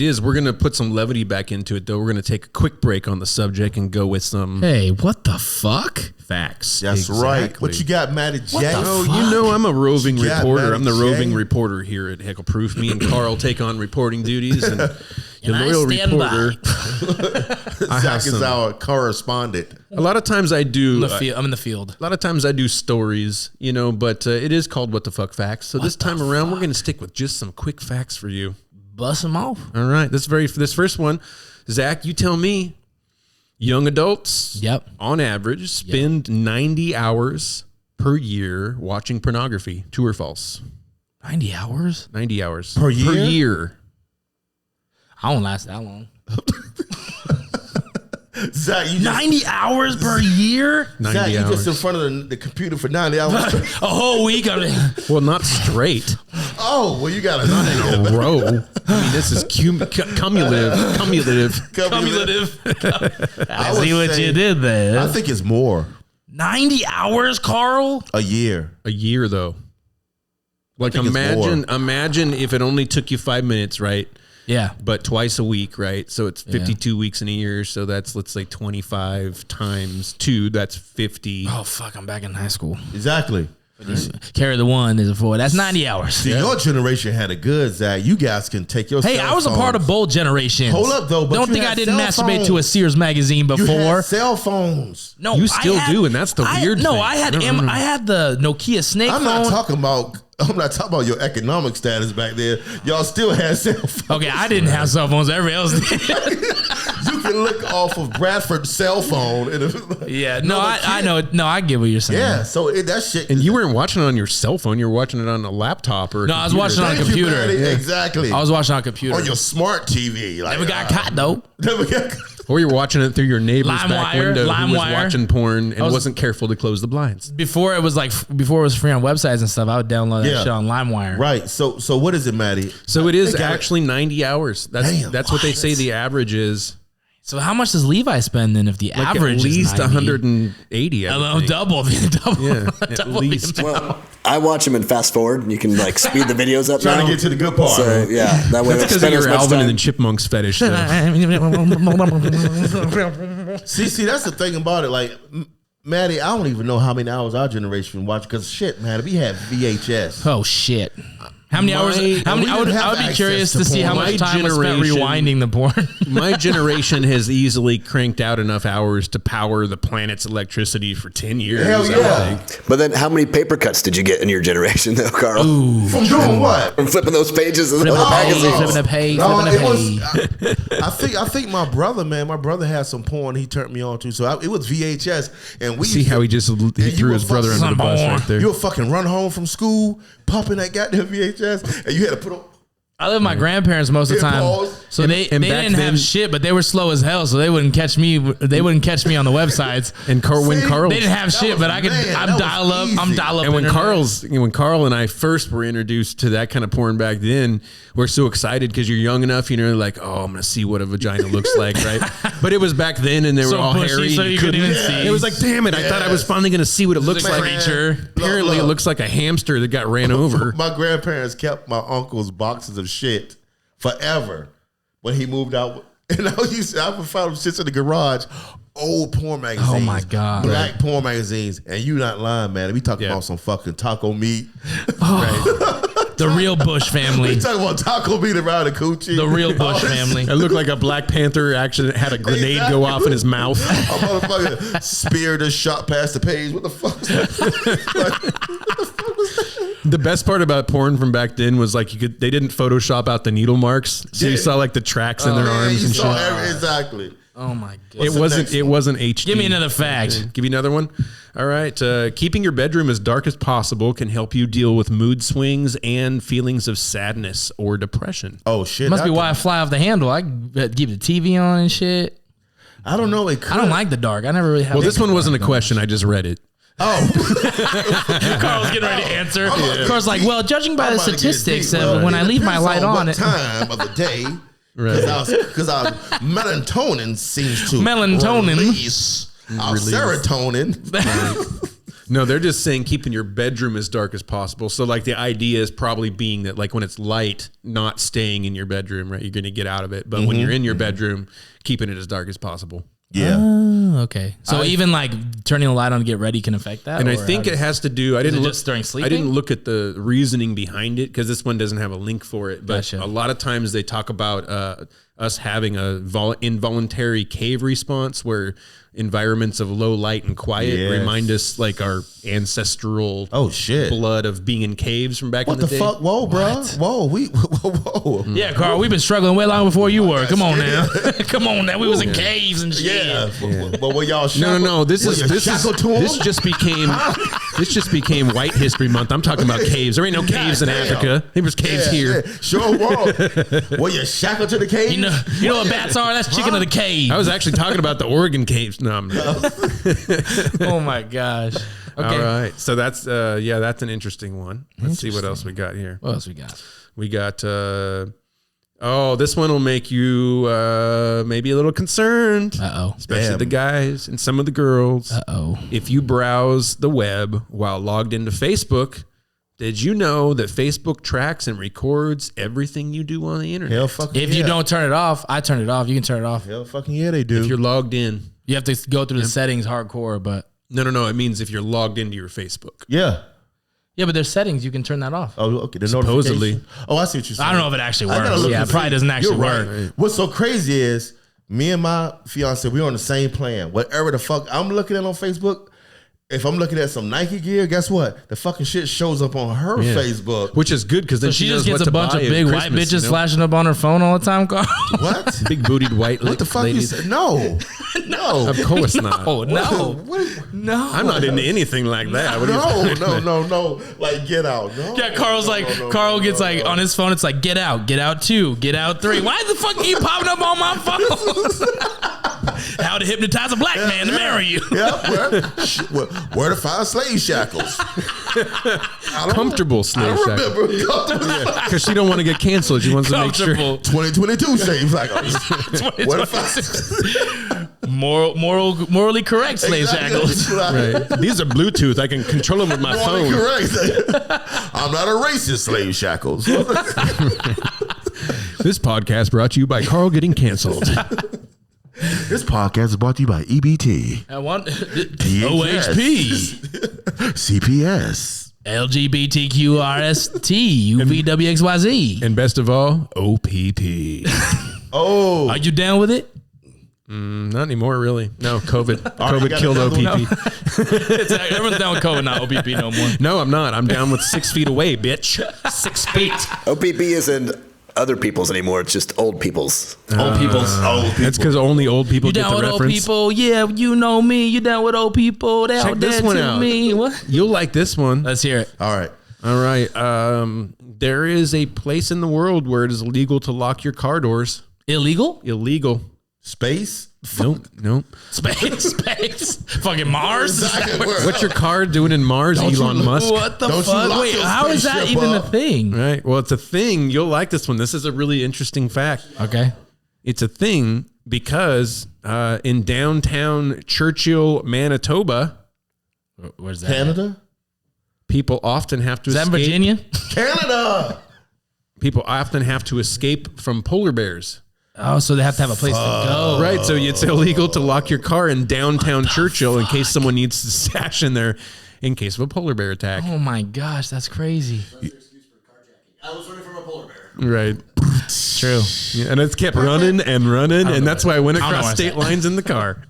is. We're gonna put some levity back into it, though. We're gonna take a quick break on the subject and go with some. Hey, what the fuck? Facts. That's right. What you got, Matty J? You know I'm a roving reporter. I'm the roving reporter here at Heckleproof. Me and Carl take on reporting duties, and the loyal reporter. Zach is our correspondent. A lot of times I do. I'm in the field. A lot of times I do stories, you know, but it is called What the Fuck Facts. So this time around, we're going to stick with just some quick facts for you. Bust them off. All right. This first one, Zach, you tell me. Young adults, on average, spend 90 hours per year watching pornography. True or false? 90 hours? 90 hours. Per year? Per year. I won't last that long. Zach, 90 hours per year? 90 Zach, you hours. just in front of the computer for 90 hours. A whole week? Well, not straight. Oh, well, you got a Not in a row. I mean, this is cumulative. I see what you did there. I think it's more. 90 hours, Carl? A year. A year, though. Like, imagine if it only took you 5 minutes, right? Yeah. But twice a week, right? So it's 52 weeks in a year. So that's, let's say, 25 times 2. That's 50. Oh, fuck. I'm back in high school. Exactly. Carry the one is a 4. That's 90 hours. See, your generation had it good, Zach. You guys can take your Hey, I was a part of both generations. Hold up, though. But don't think I didn't masturbate to a Sears magazine before. You had cell phones. No, you still do, and that's the weird thing. No, I had the Nokia Snake phone. I'm not talking about your economic status back there. Y'all still had cell phones. Okay, I didn't have cell phones. Everybody else did. You can look off of Bradford's cell phone. Yeah, no, I know. No, I get what you're saying. Yeah, so that shit. And you weren't watching it on your cell phone. You were watching it on a laptop or. No, I was watching it on a computer. Exactly. I was watching on a computer. On your smart TV. Like, never got caught though. Never got caught. Or you're watching it through your neighbor's back window who was watching porn and wasn't careful to close the blinds. Before it was free on websites and stuff, I would download that shit on LimeWire. Right. So what is it, Matty? So it is actually 90 hours. That's what they say the average is. So how much does Levi spend then if the average at least is 180? Double. Yeah, at least. Well, I watch them and fast forward, and you can like speed the videos up. Trying to get to the good part. So yeah, that way. That's because of your Alvin and the Chipmunks fetish. See, that's the thing about it. Like, Matty, I don't even know how many hours our generation watched because shit, man, we had VHS. Oh shit. How many hours? I would be curious to see how much time was spent rewinding the porn. My generation has easily cranked out enough hours to power the planet's electricity for 10 years. Hell yeah. But then how many paper cuts did you get in your generation though, Carl? Ooh. From doing what? From flipping those pages of the magazine. Flipping a page. I think my brother had some porn he turned me on to. So it was VHS. And we see how he threw his brother under the bus right there. You would fucking run home from school, popping that goddamn VHS, and you had to put on. I live with my grandparents most of the time, so they didn't have shit, but they were slow as hell, so they wouldn't catch me. They wouldn't catch me on the websites. And when Carl, they didn't have shit, but I'm dial up. I'm dial up. And when Carl and I first were introduced to that kind of porn back then, we're so excited because you're young enough, like, oh, I'm gonna see what a vagina looks like, right? But it was back then, and they were all pushy, hairy. so you couldn't even see. It was like, damn it! I thought I was finally gonna see what it looks like. Apparently, it looks like a hamster that got ran over. My grandparents kept my uncle's boxes of shit forever when he moved out. And I would find shits in the garage, old porn magazines. Oh my God. Black porn magazines. And you not lying, man. We talking about some fucking taco meat. The real Bush family. We talking about taco meat around the coochie. The real Bush family. It looked like a Black Panther actually had a grenade go off in his mouth. A motherfucker spear just shot past the page. What the fuck was that? The best part about porn from back then was like they didn't Photoshop out the needle marks, so you saw like the tracks in their arms and shit. Exactly. Oh my God. It wasn't HD. Give me another fact. Give you another one. All right. Keeping your bedroom as dark as possible can help you deal with mood swings and feelings of sadness or depression. Oh shit. Must be why I fly off the handle. I keep the TV on and shit. I don't know. I don't like the dark. I never really have. Well, this one wasn't a question. I just read it. Oh, Carl's getting ready to answer. Carl's like, well, judging by the statistics, when I leave my light on, what time of the day, because our melatonin seems to release our serotonin. No, they're just saying keeping your bedroom as dark as possible. So like the idea is probably being that like when it's light, not staying in your bedroom, right? You're going to get out of it. But when you're in your bedroom, keeping it as dark as possible. Yeah. Oh, okay. So even like turning the light on to get ready can affect that? And I think it has to do, I didn't look just during sleeping? I didn't look at the reasoning behind it because this one doesn't have a link for it. But Gotcha. a lot of times they talk about us having a involuntary cave response where environments of low light and quiet remind us like our ancestral blood of being in caves from back in the day. What the fuck? Whoa, bro. Whoa. Yeah, Carl, we've been struggling way long before you were. Come on now. Come on now. We was in caves and shit. Yeah. But were y'all shackled? No. This just became White History Month. I'm talking about caves. There ain't no caves in Africa. There was caves here. Yeah. Sure was. Were you shackled to the cave? You know what bats are? That's chicken of the cave. I was actually talking about the Oregon caves. No, I'm not. Oh my gosh. Okay. All right. So that's that's an interesting one. Let's see what else we got here. What else we got? We got this one will make you maybe a little concerned. Especially the guys and some of the girls. If you browse the web while logged into Facebook, did you know that Facebook tracks and records everything you do on the internet? Hell fucking If you don't turn it off, I turn it off. You can turn it off. Hell fucking yeah, they do. If you're logged in. You have to go through the settings hardcore, but... No. It means if you're logged into your Facebook. Yeah. Yeah, but there's settings. You can turn that off. Oh, okay. The Supposedly. Oh, I see what you're saying. I don't know if it actually works. Yeah, it probably doesn't actually work. Right. What's so crazy is me and my fiance, we're on the same plan. Whatever the fuck I'm looking at on Facebook, if I'm looking at some Nike gear, guess what? The fucking shit shows up on her Facebook. Which is good because then she just gets a bunch of big white bitches flashing up on her phone all the time, Carl. What? Big bootied white What the fuck ladies. you said? No. Of course not. No. I'm not into anything like that. No. Like, get out. No. Yeah, Carl's Carl gets on his phone, it's like, get out 2, get out 3. Why the fuck are you popping up on my phone? How to hypnotize a black man to marry you. Where to find slave shackles. Comfortable slave shackles. Because she don't want to get canceled. She wants to make sure. 2022 slave shackles. Where to find morally correct slave shackles. Right. These are Bluetooth. I can control them with my phone. Correct. I'm not a racist, slave shackles. This podcast brought to you by Carl getting canceled. This podcast is brought to you by EBT. I want DHS, OHP, CPS, LGBTQRST, UVWXYZ, and best of all, OPP. Oh, are you down with it? Not anymore, really. No, COVID. COVID killed OPP. No. Everyone's down with COVID, not OPP no more. No, I'm not. I'm down with 6 feet away, bitch. 6 feet. OPP isn't other people's anymore. It's just old people's. Old people's. That's because only old people get the reference. You down with old people? Yeah, you know me. You down with old people? They Check out this there one to out. me. What? You'll like this one. Let's hear it. all right. All right. There is a place in the world where it is illegal to lock your car doors. Illegal? Illegal. Space? Nope. Space. Fucking Mars? What's your car doing in Mars, Elon Musk? What the Don't you fuck? lock Wait, your how is that spaceship even a up. thing? Right. Well, it's a thing. You'll like this one. This is a really interesting fact. Okay. It's a thing because in downtown Churchill, Manitoba, Where's that? Canada? people often have to Is that escape. Virginia? Canada! People often have to escape from polar bears. Oh, so they have to have a place to go. Right. So it's illegal to lock your car in downtown Churchill in case someone needs to stash in there in case of a polar bear attack. Oh my gosh, that's crazy. I was running from a polar bear. Right. True. Yeah, and it's kept running and running, and that's why I went I don't know across why I state said- lines in the car.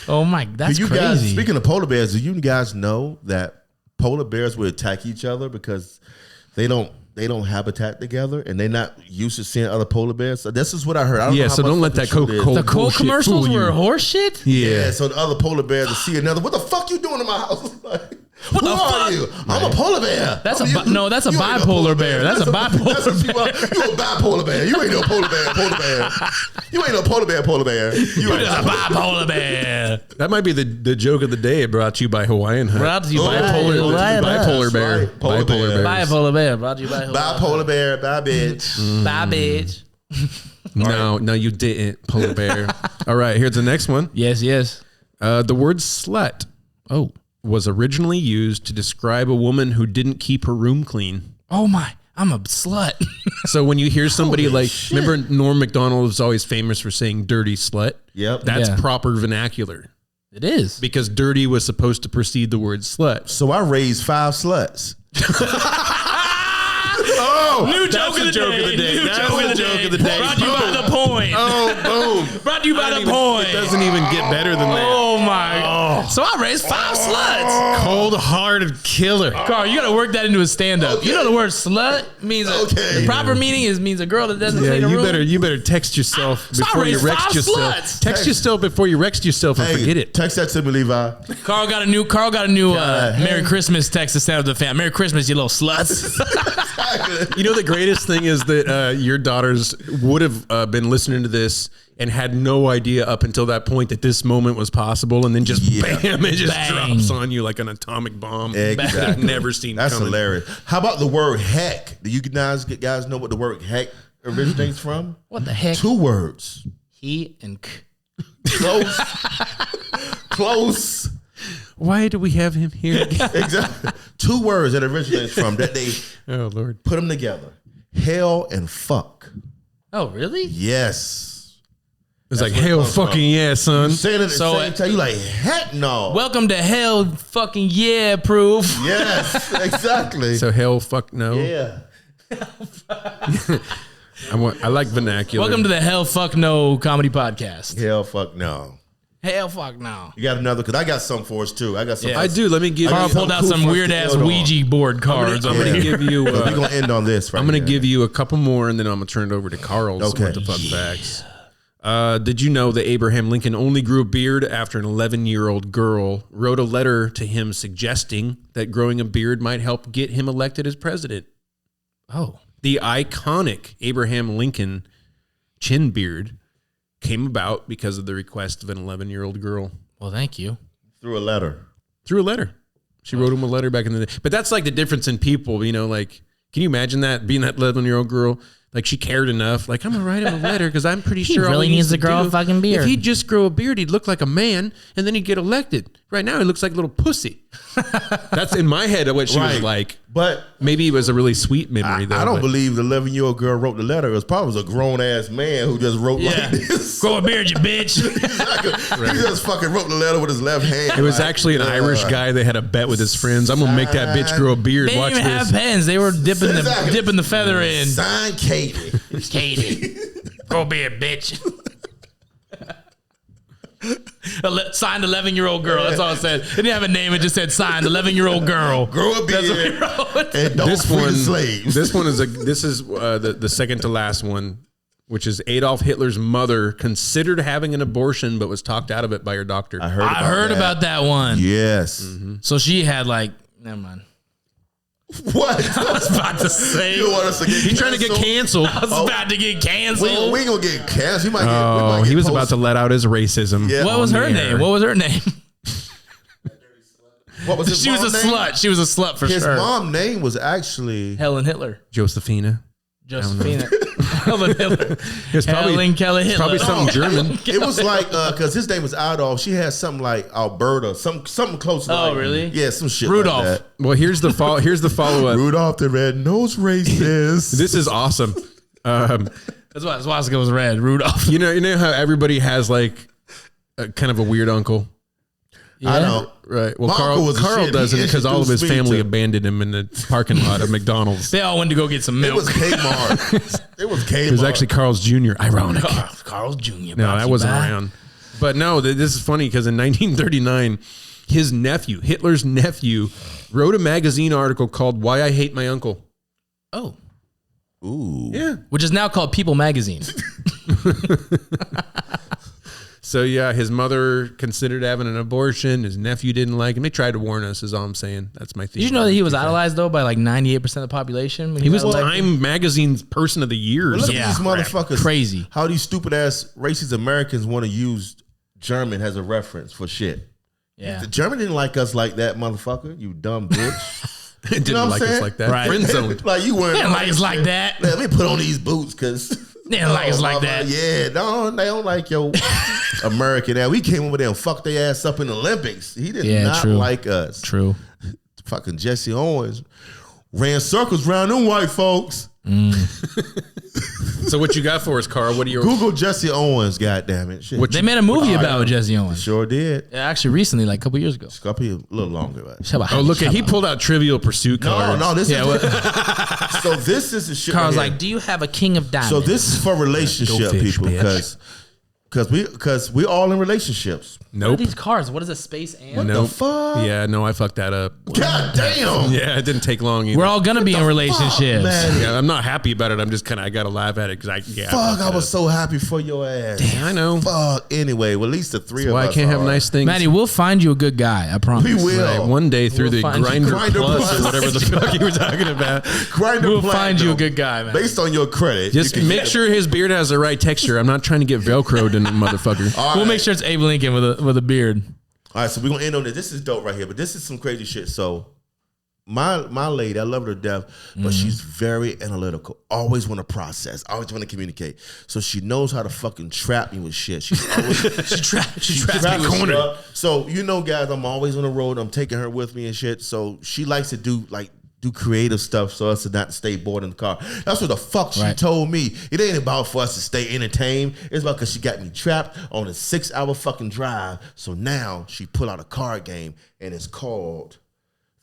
Oh my, that's Do you crazy. guys, speaking of polar bears, do you guys know that polar bears will attack each other because they don't habitat together and they're not used to seeing other polar bears? So this is what I heard. I don't know Yeah, how so much don't let fucking that truth it is. Coca-Cola the Coke bullshit commercials fool you. were horse shit? Yeah, so the other polar bears will see another. What the fuck you doing in my house? Like, What who the are fuck? you? I'm a polar bear. That's I'm a bi- no, that's a you ain't no bipolar polar bear. That's a bipolar that's what you are. You a bipolar bear. You ain't no polar bear. You ain't no polar bear. You It's a bipolar bear. That might be the joke of the day, brought to you by Hawaiian Hut. Brought to you by Bipolar bear. Right. Polar bear. bears. Bipolar bear. Brought to you by Bipolar bear. Bye, bitch. Bye, bitch. No, you didn't, polar bear. All right, here's the next one. Yes. The word slut was originally used to describe a woman who didn't keep her room clean. Oh my, I'm a slut. So when you hear somebody Holy like, shit. remember Norm Macdonald was always famous for saying dirty slut? Yep. That's Yeah. proper vernacular It is. because dirty was supposed to precede the word slut. So I raised 5 sluts. New joke of the day. New That's joke the of the joke day. of the day. Brought to you by the point. Oh, boom. Brought to you by the point. It doesn't even get better than that. Oh my. So I raised 5 sluts. Cold-hearted killer. Carl, you gotta work that into a stand-up. Okay. You know the word slut means Okay. the proper meaning means a girl that doesn't Yeah, clean a you room. better text yourself So I before you raised wreck 5 yourself. sluts. Text yourself before you wreck yourself and Hey, forget it. text that to me, Levi. Carl got a new Merry Christmas text to send out to the fam. Merry Christmas, you little sluts. You know, the greatest thing is that your daughters would have been listening to this and had no idea up until that point that this moment was possible, and then just bam, it just Bang. drops on you like an atomic bomb. Exactly. Never seen That's coming. hilarious. How about the word heck? Do you guys know what the word heck originates from? What the heck? 2 words. He and k. Close. Close. Why do we have him here? Exactly. 2 words that originates from that they Oh Lord! put them together. Hell and fuck. Oh, really? Yes. It's like where it hell, comes from. fucking yeah, son. Saying it at the So, same time, you like, heck no. Welcome to hell fucking yeah proof. Yes, exactly. So hell, fuck no. yeah. I like vernacular. Welcome to the Hell Fuck No comedy podcast. Hell fuck no. Hell fuck no. You got another, because I got some for us too. I got some. Yeah. I do. Let me give Carl you. pulled out cool some for us weird to ass build on. Ouija board cards I'm over gonna here. give you. We're going to end on this right I'm going to here. give you a couple more, and then I'm going to turn it over to Carl's. Okay. What the fuck facts? Did you know that Abraham Lincoln only grew a beard after an 11-year-old girl wrote a letter to him suggesting that growing a beard might help get him elected as president? Oh. The iconic Abraham Lincoln chin beard came about because of the request of an 11-year-old girl. Well, thank you. Through a letter. Through a letter. She wrote him a letter back in the day. But that's like the difference in people, you know, like, can you imagine that, being that 11-year-old girl? Like, she cared enough. Like, I'm going to write him a letter because I'm pretty sure all really he needs needs to grow do- a fucking beard. If he'd just grow a beard, he'd look like a man, and then he'd get elected. Right now, he looks like a little pussy. That's in my head what she was Right. like. But Maybe it was a really sweet memory, though. I don't but- believe the 11-year-old girl wrote the letter. It was probably a grown-ass man who just wrote like this. Grow a beard, you bitch. He just fucking wrote the letter with his left hand. It was actually an Irish guy. They had a bet with his friends. I'm going to make that bitch grow a beard. They didn't Watch even have this. pens. They were dipping Exactly. the feather in. Sign Katie. Katie. Grow a beard, bitch. Signed 11-year-old girl. That's all it said. It didn't have a name. It just said signed 11-year-old girl. Grow a That's what beard he wrote. and don't This free one, the slaves. this one is the second to last one, which is Adolf Hitler's mother considered having an abortion, but was talked out of it by her doctor. I heard I heard about that one. Yes. So she had like, never mind. What? I was about to say. You want us to get He's trying to get canceled. I was about to get canceled. We ain't gonna get canceled. We Oh, might get he was posted. about to let out his racism. Yeah. What was her name? What was her name? What was his She was a mom's name? slut. She was a slut for His sure. mom's name was actually Helen Hitler. Josephina. Josephina. Helen Hitler. It's probably, Helen Keller Hitler. probably something German. It was like because his name was Adolf. She had something like Alberta, something close. Oh, like, really? Yeah, some shit. Rudolph. Like that. Well, here's the follow up. Rudolph the red-nosed racist. This is awesome. That's why Swastika was red. Rudolph. You know how everybody has like a kind of a weird uncle. I know. Right. Well, My uncle was a Carl shit. doesn't He because all of his introduced me family to- abandoned him in the parking lot of McDonald's. They all went to go get some It milk. was Kmart. It was Kmart. It was actually Carl's Jr. Ironic. Carl's Jr. No, that wasn't around. But no, this is funny because in 1939, his nephew, Hitler's nephew, wrote a magazine article called "Why I Hate My Uncle." Oh. Ooh. Yeah. Which is now called People Magazine. So yeah, his mother considered having an abortion. His nephew didn't like him. They tried to warn us. Is all I'm saying. That's my theme. Did you know that he was idolized though by like 98% of the population? When He was got elected? Time Magazine's Person of the Year. Look Yeah. at these motherfuckers. Crazy. How these stupid ass racist Americans want to use German as a reference for shit. Yeah. The German didn't like us like that, motherfucker. You dumb bitch. It didn't what I'm like us saying? like that. Right. Friend zoned. Like you weren't They didn't like us like that. Let me put on these boots because They didn't like us like that. Yeah, no, they don't like your American ass. We came over there and fucked their ass up in the Olympics. He did not true. like us. True. Fucking Jesse Owens ran circles around them white folks. So what you got for us, Carl? What are your Google Jesse Owens, goddammit. Shit. What They made a movie about Jesse Owens. Sure did. Yeah, actually, recently, like a couple years ago. It's gonna be a little longer. But. Shut up. Oh, look at he pulled out Trivial Pursuit No, cards. no, this Yeah, is what, so. This is the shit. Carl's right like, do you have a king of diamonds? so this is for relationship Go fish, people bitch. because we all in relationships. What are Nope. these cards? What is a space and? Nope. The fuck? Yeah, no, I fucked that up. God damn. Yeah, it didn't take long either. We're all gonna be in relationships. Man, Yeah, I'm not happy about it. I'm just kind of I gotta laugh at it because fuck! I was so happy for your ass. I know. Fuck. Anyway, well, at least the three of Why us. I can't have are. nice things. Matty, we'll find you a good guy. I promise. We will. Right, one day through We'll the find you- Grinder Grindr Plus Plus. or whatever the fuck you were talking about. Grindr We'll Platinum. find you a good guy, man. Based on your credit. Just you can make get- sure his beard has the right texture. I'm not trying to get Velcroed in the motherfucker. All We'll right. make sure it's Abe Lincoln with a beard. All right, so we're gonna end on this. This is dope right here, but this is some crazy shit. So my lady, I love her to death, but she's very analytical. Always want to process. Always want to communicate. So she knows how to fucking trap me with shit. She's always She trapped trapped me me cornered. cornered. So guys, I'm always on the road. I'm taking her with me and shit. So she likes to do creative stuff so us to not stay bored in the car. That's what the fuck she Right. told me. It ain't about for us to stay entertained. It's about because she got me trapped on a 6-hour fucking drive. So now she pull out a card game and it's called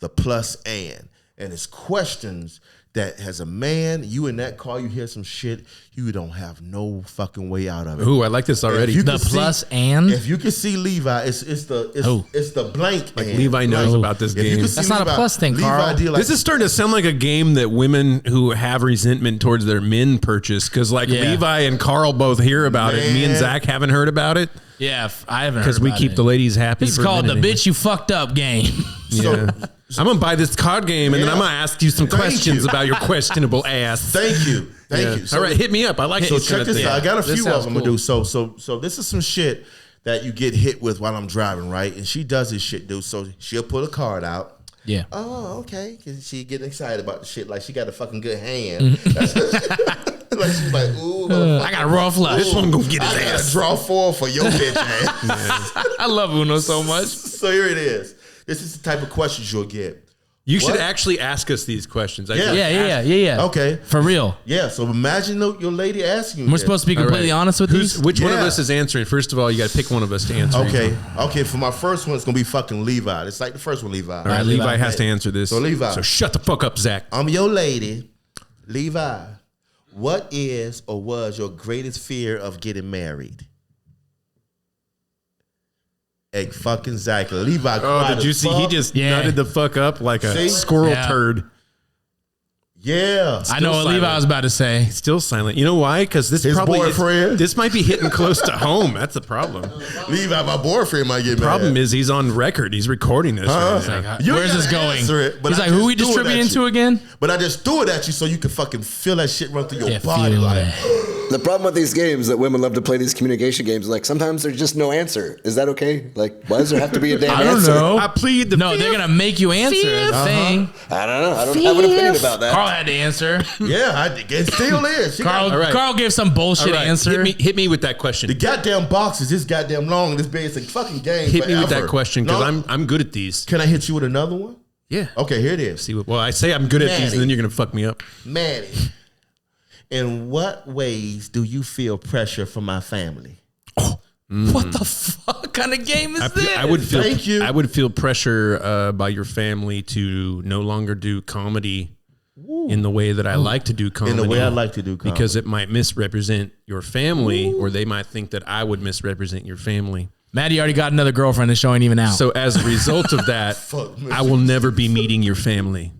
The Plus and it's questions that as a man, you in that car, you hear some shit, you don't have no fucking way out of it. Ooh, I like this already. If you The can see- plus and? if you can see Levi, it's the blank. Like and. Levi knows about this If you game. can see That's not a plus thing, Levi Carl. did like, This is starting to sound like a game that women who have resentment towards their men purchase because like Yeah. Levi and Carl both hear about it. Me and Man. Zach haven't heard about it Yeah, I haven't heard because we about keep it. the ladies happy. It's for a called the minute anyway. bitch you fucked up game. Yeah. I'm gonna buy this card game and then Yeah. I'm gonna ask you some Thank questions you. about your questionable ass. Thank you. Yeah. You. All right, hit me up. I like So these kind check of this things. out. I got a This few of sounds them cool. to do. So this is some shit that you get hit with while I'm driving, right? And she does this shit, dude. So she'll pull a card out. Yeah. Oh, okay. Cause she getting excited about the shit like she got a fucking good hand. Like she's like, ooh, motherfucker. I got a rough life. This one gonna get his I gotta ass. draw 4 for your bitch ass. I love Uno so much. So here it is. This is the type of questions you'll get. You should What? actually ask us these questions. I Yeah. think. Yeah. Okay. For real. Yeah. So imagine your lady asking you. We're supposed to be completely honest with these. Which one of Yeah. us is answering? First of all, you got to pick one of us to answer. Okay. For my first one, it's gonna be fucking Levi. It's like the first one, Levi. All right, Levi has to answer this. So, Levi. So shut the fuck up, Zach. I'm your lady, Levi. What is or was your greatest fear of getting married? Fucking Zach. Levi. Oh, cried did you as see? He fuck. just Yeah. nutted the fuck up like a See? squirrel Yeah. turd. Yeah. I know what silent. Levi was about to say. Still silent. You know why? Because this His probably boyfriend. this might be hitting close to home. That's the problem. Levi, my boyfriend might get mad. Problem is he's on record. He's recording this. Right now. You Where's gotta this going? answer it, but He's I like, who just we threw it at distributing you. to again? But I just threw it at you so you could fucking feel that shit run through your Yeah, body. feel Like, that. The problem with these games that women love to play these communication games, like sometimes there's just no answer. Is that okay? Like, why does there have to be a damn I don't answer? know. I plead the No, they're gonna make you answer. That's the thing. I don't know. I don't have an opinion about that. Carl had to answer. yeah, it still is. She Carl, got- All right. Carl gave some bullshit All right, answer. Hit me with that question. the goddamn box is this goddamn long. This basic fucking game. Hit me with forever. that question because No? I'm good at these. Can I hit you with another one? Yeah. Okay, here it is. See what? Well, I say I'm good at these, Matty. and then you're gonna fuck me up. Matty, in what ways do you feel pressure from my family? What the fuck kind of game is this? I would feel. Thank you. I would feel pressure by your family to no longer do comedy in the way that I like to do comedy. In the way I like to do comedy. because it might misrepresent your family, or they might think that I would misrepresent your family. Maddie already got another girlfriend. The show ain't even out. So as a result of that, Fuck, I will never be meeting your family.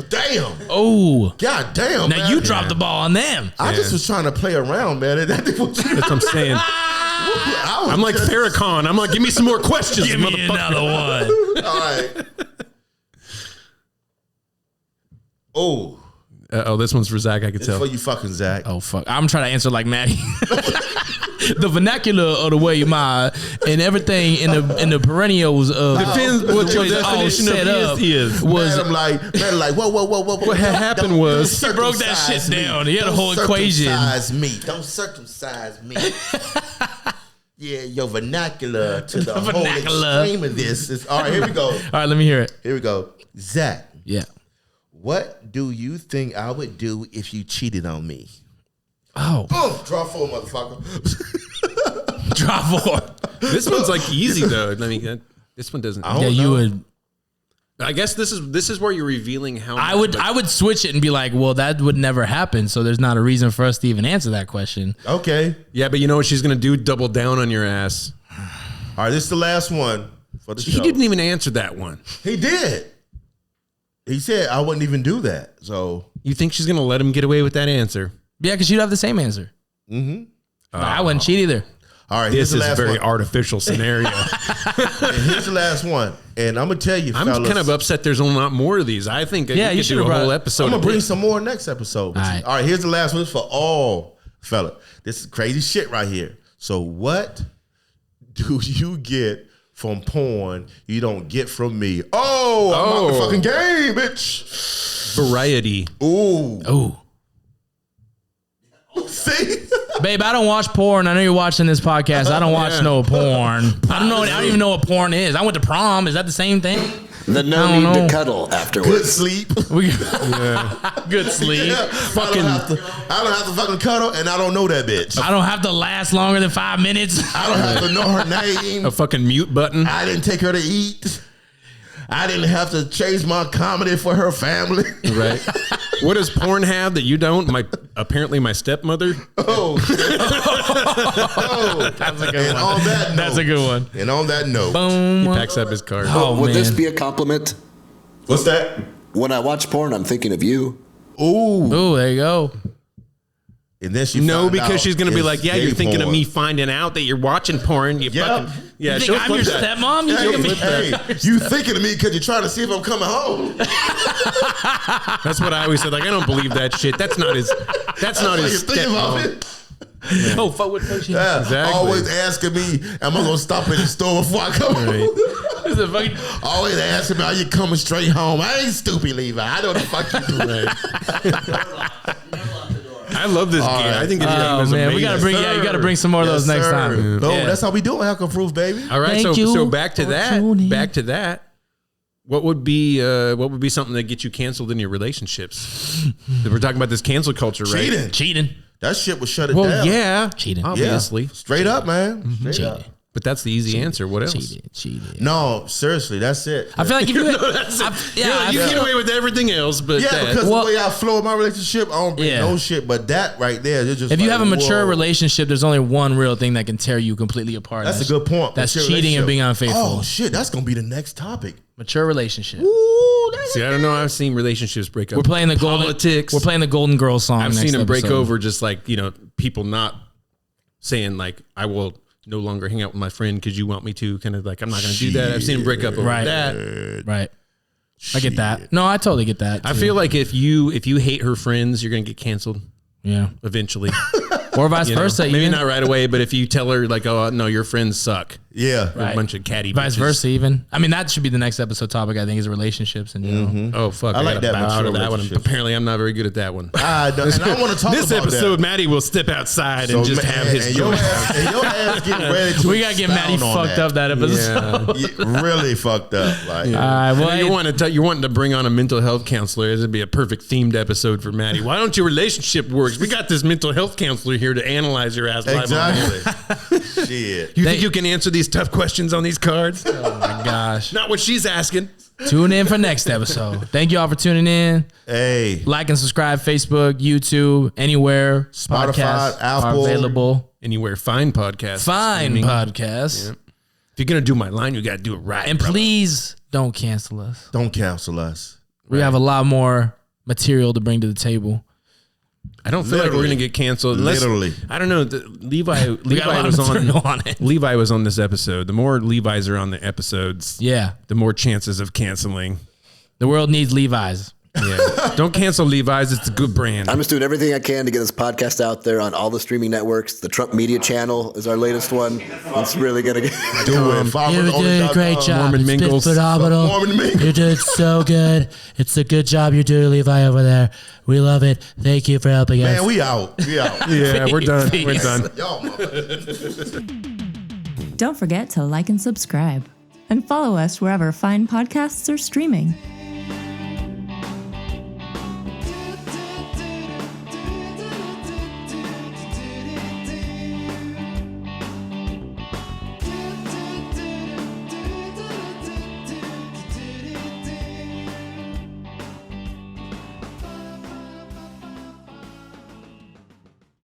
Damn. oh, God damn. now man. you dropped the ball on them. I just was trying to play around, man. That's what I'm saying. I'm like Farrakhan. I'm like, give me some more questions, Give me motherfucker. another one. All right. Oh, Oh, this one's for Zach. I could it's tell. for you fucking Zach. Oh fuck! I'm trying to answer like Maddie. The vernacular of the way my and everything in the perennials of Depends what your was all definition set of up is. was Man, I'm like, whoa. What had happened was- He broke that shit circumcise me. down. He had a Don't whole equation. Circumcise me. Don't circumcise me. Yeah, your vernacular to the whole vernacular. extreme of this is all right. Here we go. all right. Let me hear it. Here we go. Zach, Yeah. what do you think I would do if you cheated on me? Oh, Oh, draw four, motherfucker. drop four. This one's like easy though. I mean, this one doesn't. I don't Yeah, you know. would. I guess this is where you're revealing how I would switch it and be like, well, that would never happen. So there's not a reason for us to even answer that question. Okay. Yeah, but you know what she's gonna do? Double down on your ass. All right, this is the last one for the show. He didn't even answer that one. He did. He said I wouldn't even do that. So You think she's gonna let him get away with that answer? Yeah, because you'd have the same answer. Mm-hmm. I wouldn't cheat either. all right, here's This the is a last very one. artificial scenario. And here's the last one. And I'm gonna tell you, I'm fellas, kind of upset. There's a lot more of these. I think Yeah, you we could should've do a whole brought- episode. I'm gonna of bring this. some more next episode. All right. All right, here's the last one. This is for all fella. This is crazy shit right here. So what do you get from porn you don't get from me? Oh, I'm out the fucking game, bitch. variety. Ooh. Ooh. See? Babe, I don't watch porn. I know you're watching this podcast. I don't watch no porn. I don't even know what porn is. I went to prom. Is that the same thing? The no I don't need know. to cuddle Good afterwards. sleep. We, good sleep. Yeah, I don't have to fucking cuddle, and I don't know that bitch. I don't have to last longer than 5 minutes. I don't have to know her name. A fucking mute button. I didn't take her to eat. I didn't have to change my comedy for her family. Right. What does porn have that you don't? Apparently my stepmother. Oh, oh. That's a good And on that note, That's a good one. And on that note, Boom. Packs up his card. Oh, Would this man. be a compliment? what's that? When I watch porn, I'm thinking of you. Ooh. Oh, there you go. And then she No, found because out she's gonna be it's like, yeah, gay you're thinking of porn. me finding out that you're watching porn. You Yeah. fucking yeah. You she'll think I'm your flip that. stepmom? You think I'm Hey, you thinking of me because you're trying to see if I'm coming home. That's what I always said. Like, I don't believe that shit. That's not his. That's not You're his thinking about stepmom. it. Oh, fuck what coach you Yeah, Exactly. always asking me, am I gonna stop at the store before I come home? is a fucking Always asking me, are you coming straight home? I ain't stupid, Levi. I know the fuck you do. I love this game. right. I think this game Oh is man, amazing. we gotta bring you gotta bring some more of those next time. No, Yeah. that's how we do it, Heckleproof, baby. All right, Thank so you back to for that. tuning. Back to that. What would be something that gets you canceled in your relationships? We're talking about this cancel culture, right? Cheating. Cheating. That shit would shut it Well, down. yeah, Cheating. Yeah. obviously. Straight up, man. Straight up. Cheating. But that's the easy answer. What else? Cheating. No, seriously, that's it. I feel like if you No, that's it. You I get away with everything else, but Yeah, that. because Well- the way I flow in my relationship, I don't bring Yeah. no shit. But that right there, it's just if you like, have a mature whoa. relationship, there's only one real thing that can tear you completely apart. That's a good point. That's Mature cheating and relationship. being unfaithful. Oh shit, that's gonna be the next topic. Mature relationship. Ooh, See, I don't know. I've seen relationships break up. We're playing the politics. We're playing the Golden Girl song. I've next seen them break episode. over just like, people not saying like, I will no longer hang out with my friend because you want me to. Kind of like, I'm not going to do that. I've seen them break up over that. Right. I get that. No, I totally get that. I too. feel like if you hate her friends, you're going to get canceled. Yeah. Eventually. Or vice versa. Maybe even. not right away, but if you tell her like, oh no, your friends suck. Yeah. You're a bunch of catty Vice bitches. versa, even. I mean, that should be the next episode topic. I think is relationships in general. Oh fuck! I like gotta that bow out mature of that one. relationships. Apparently, I'm not very good at that one. And I want to talk This about episode, that. Matty will step outside and just have his. and your ass getting ready to We gotta get Matty expound on fucked that. up that episode. Yeah, really fucked up. Like, All right, well, You're wanting to bring on a mental health counselor. This would be a perfect themed episode for Matty. Why don't your relationship works? We got this mental health counselor here to analyze your ass. Live on air. exactly. Shit. You think you can answer these tough questions on these cards? oh my gosh. Not what she's asking. Tune in for next episode. Thank you all for tuning in. Hey. Like and subscribe, Facebook, YouTube, anywhere. Spotify, Podcasts Apple. are available. Anywhere fine podcast. Fine streaming. podcast. Yeah. If you're gonna do my line, you gotta do it right. And brother. please don't cancel us. Don't cancel us. We have a lot more material to bring to the table. I don't feel like we're gonna get canceled. Literally. I don't know. Levi got a Levi lot was of material on it. Levi was on this episode. The more Levi's are on the episodes, Yeah. the more chances of canceling. The world needs Levi's. Yeah. Don't cancel Levi's. It's a good brand. I'm just doing everything I can to get this podcast out there on all the streaming networks. The Trump Media Channel is our latest one. It's really going to get... Do it. You did a great job. Mormon It's been Mingles. phenomenal. Mormon Mingles. You did so good. It's a good job you're doing, Levi, over there. We love it. Thank you for helping us. Man, we out. We out. Yeah, we're done. We're Peace. done. Y'all motherfuckers. Don't forget to like and subscribe. And follow us wherever fine podcasts are streaming.